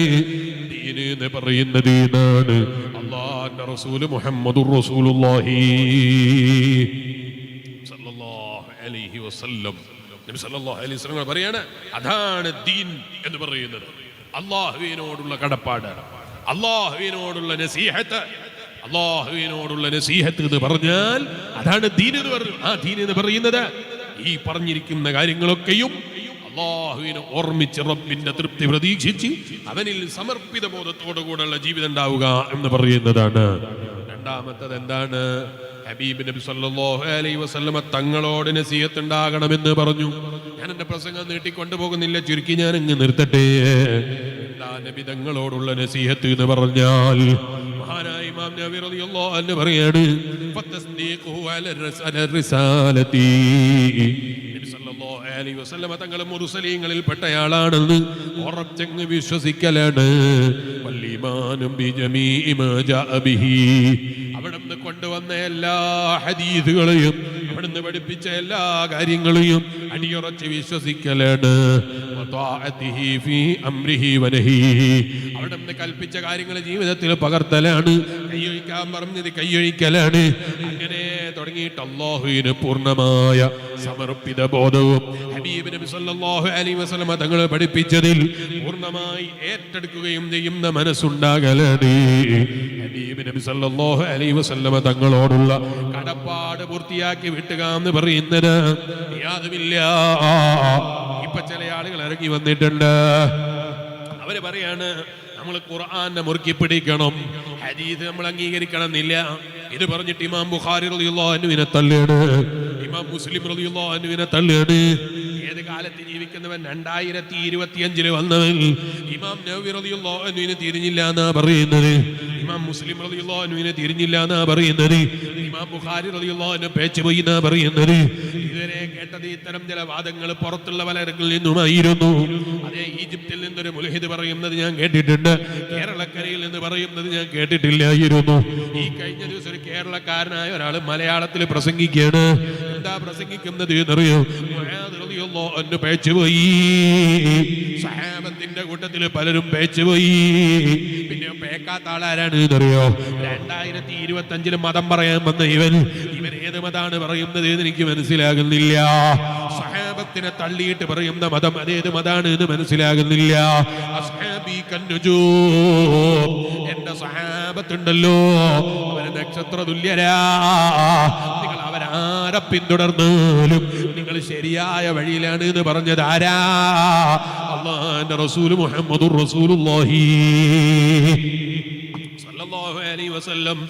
ദീൻ എന്ന് പറയുന്നത്. എന്നാണ് അല്ലാഹുവിന്റെ റസൂൽ മുഹമ്മദുർ റസൂലുള്ളാഹി സല്ലല്ലാഹു അലൈഹി വസല്ലം. നബി സല്ലല്ലാഹു അലൈഹി വസല്ലം പറയാണ്, അതാണ് ദീൻ എന്ന് പറയുന്നത്. അല്ലാഹുവിനോടുള്ള കടപ്പാട്, അല്ലാഹുവിനോടുള്ള നസീഹത്ത്. അല്ലാഹുവിനോടുള്ള നസീഹത്ത് എന്ന് പറഞ്ഞാൽ അതാണ് ദീൻ എന്ന് പറഞ്ഞു. ആ ദീൻ എന്ന് പറയുന്നത് ഈ പറഞ്ഞിരിക്കുന്ന കാര്യങ്ങളൊക്കെയും അല്ലാഹുവിനെ ഓർമ്മിച്ച് റബ്ബിന്റെ തൃപ്തി പ്രതീക്ഷിച്ച് അവനിൽ സമർപ്പിത ബോധത്തോടു കൂടെയുള്ള ജീവിതം ഉണ്ടാവുക എന്ന് പറയുന്നതാണ്. രണ്ടാമത്തത് എന്താണ്? ഹബീബ് നബി സല്ലല്ലാഹു അലൈഹി വസല്ലമ തങ്ങളോട് നസീഹത്ത് ഉണ്ടാകണമെന്ന് പറഞ്ഞു. ഞാൻ എന്റെ പ്രസംഗം നീട്ടിക്കൊണ്ടു പോകുന്നില്ല, ചുരുക്കി ഞാൻ ഇങ്ങ് നിർത്തട്ടെ. നബി തങ്ങളോടുള്ള നസീഹത്ത് എന്ന് പറഞ്ഞാൽ മഹാനായ ഇമാം നവവി റളിയല്ലാഹു അൻഹു പറയാണ്, ഫതസ്ദീഖുഹു അല റിസാലതി. നബി സല്ലല്ലാഹു അലൈഹി വസല്ലമ തങ്ങൾ മുർസലീങ്ങളിൽ പെട്ടയാളാണെന്ന് ഉറച്ചങ്ങ് വിശ്വസിക്കലാണ്. വല്ലീമാനും ബിജമീഇ മാ ജാഅ ബിഹി, അവിടുന്ന് കൊണ്ടുവന്ന എല്ലാ ഹദീസുകളെയും അവിടുന്ന് പഠിപ്പിച്ച എല്ലാ കാര്യങ്ങളെയും അടിയുറച്ച് വിശ്വസിക്കലാണ്. അവിടുന്ന് കൽപ്പിച്ച കാര്യങ്ങൾ ജീവിതത്തിൽ പകർത്തലാണ്. കൈയൊഴിക്കാൻ പറഞ്ഞത് കൈയൊഴിക്കലാണ്. അങ്ങനെ തുടങ്ങിയിട്ട് അല്ലാഹുവിന് പൂർണ്ണമായ സമർപ്പിത ബോധവും ഹബീബ് നബി സല്ലല്ലാഹു അലൈഹി വസല്ലം തങ്ങൾ പഠിപ്പിച്ചതിൽ പൂർണ്ണമായി ഏറ്റെടുക്കുകയും ചെയ്യുന്ന മനസ്സുണ്ടാകലാണ്. ഹബീബ് നബി സല്ലല്ലാഹു അലൈഹി വസല്ലം തങ്ങളോടുള്ള കടപ്പാട് പൂർത്തിയാക്കി വിട്ടുക എന്ന് പറയുന്നത് യാതൊന്നുമില്ല. ഇപ്പൊ ചില ആളുകൾ ഇറങ്ങി വന്നിട്ടുണ്ട്. അവര് പറയാണ്, നമ്മൾ ഖുർആനെ മുറുക്കി പിടിക്കണം, ഹദീസ് നമ്മൾ അംഗീകരിക്കണം എന്നില്ല. ഇത് പറഞ്ഞിട്ട് ഇമാം ബുഖാരി റളിയല്ലാഹു അൻഹുവിനെ തള്ളിയാണ്, ഇമാം മുസ്ലിം റളിയല്ലാഹു അൻഹുവിനെ തള്ളിയാണ്. ഏത് കാലത്ത് ജീവിക്കുന്നവൻ 2025 വന്നവൻ ഇമാം നവവി റളിയല്ലാഹു അൻഹുവിനെ തിരിഞ്ഞില്ല എന്നാ പറയുന്നത്, ഇമാം മുസ്ലിം റളിയല്ലാഹു അൻഹുവിനെ തിരിഞ്ഞില്ല എന്നാ പറയുന്നത്, ഇമാം ബുഖാരി റളിയല്ലാഹു അൻഹു പേച്ചുപോയി എന്നാ പറയുന്നത്. ഇതുവരെ കേട്ടത് ഇത്തരം ചില വാദങ്ങൾ പുറത്തുള്ള പലരിൽ നിന്നുമായിരുന്നു. അതേ ഈജിപ്തിൽ നിന്നൊരു മുൽഹിദ് പറയുന്നത് ഞാൻ കേട്ടിട്ടുണ്ട്, കേരളക്കരയിൽ നിന്ന് പറയുന്നത് ഞാൻ കേട്ടിട്ടില്ലായിരുന്നു. ഈ കഴിഞ്ഞ ദിവസം ഒരു കേരളക്കാരനായ ഒരാൾ മലയാളത്തിൽ പ്രസംഗിക്കുകയാണ്. എന്താ പ്രസംഗിക്കുന്നത് എന്നറിയോ? അന്ന് പേച്ചുപോയി, സഹാബത്തിന്റെ കൂട്ടത്തിൽ പലരും പേച്ചുപോയി. പിന്നെ പേക്കാത്ത ആളാരാണ് എന്നറിയോ? 2025 മതം പറയാൻ വന്ന ഇവൻ ഏത് മതാണ് പറയുന്നത് എന്ന് എനിക്ക് മനസ്സിലാകുന്നില്ല. സഹാബത്തിനെ തള്ളിയിട്ട് പറയുന്ന മതം അതേത് മതാണ് എന്ന് മനസ്സിലാകുന്നില്ല. അസ്ഹാബി കന്നുജൂം, എന്റെ സഹാബത്തുണ്ടല്ലോ അവരെ നക്ഷത്ര തുല്യരാ. നിങ്ങൾ അവരാരെ പിന്തുടർന്നാലും നിങ്ങൾ ശരിയായ വഴിയിലാണ് എന്ന് പറഞ്ഞത് ആരാ? അല്ലാഹുവിന്റെ റസൂൽ മുഹമ്മദുർ റസൂലുള്ളാഹി സ്വല്ലല്ലാഹു അലൈഹി വസല്ലം.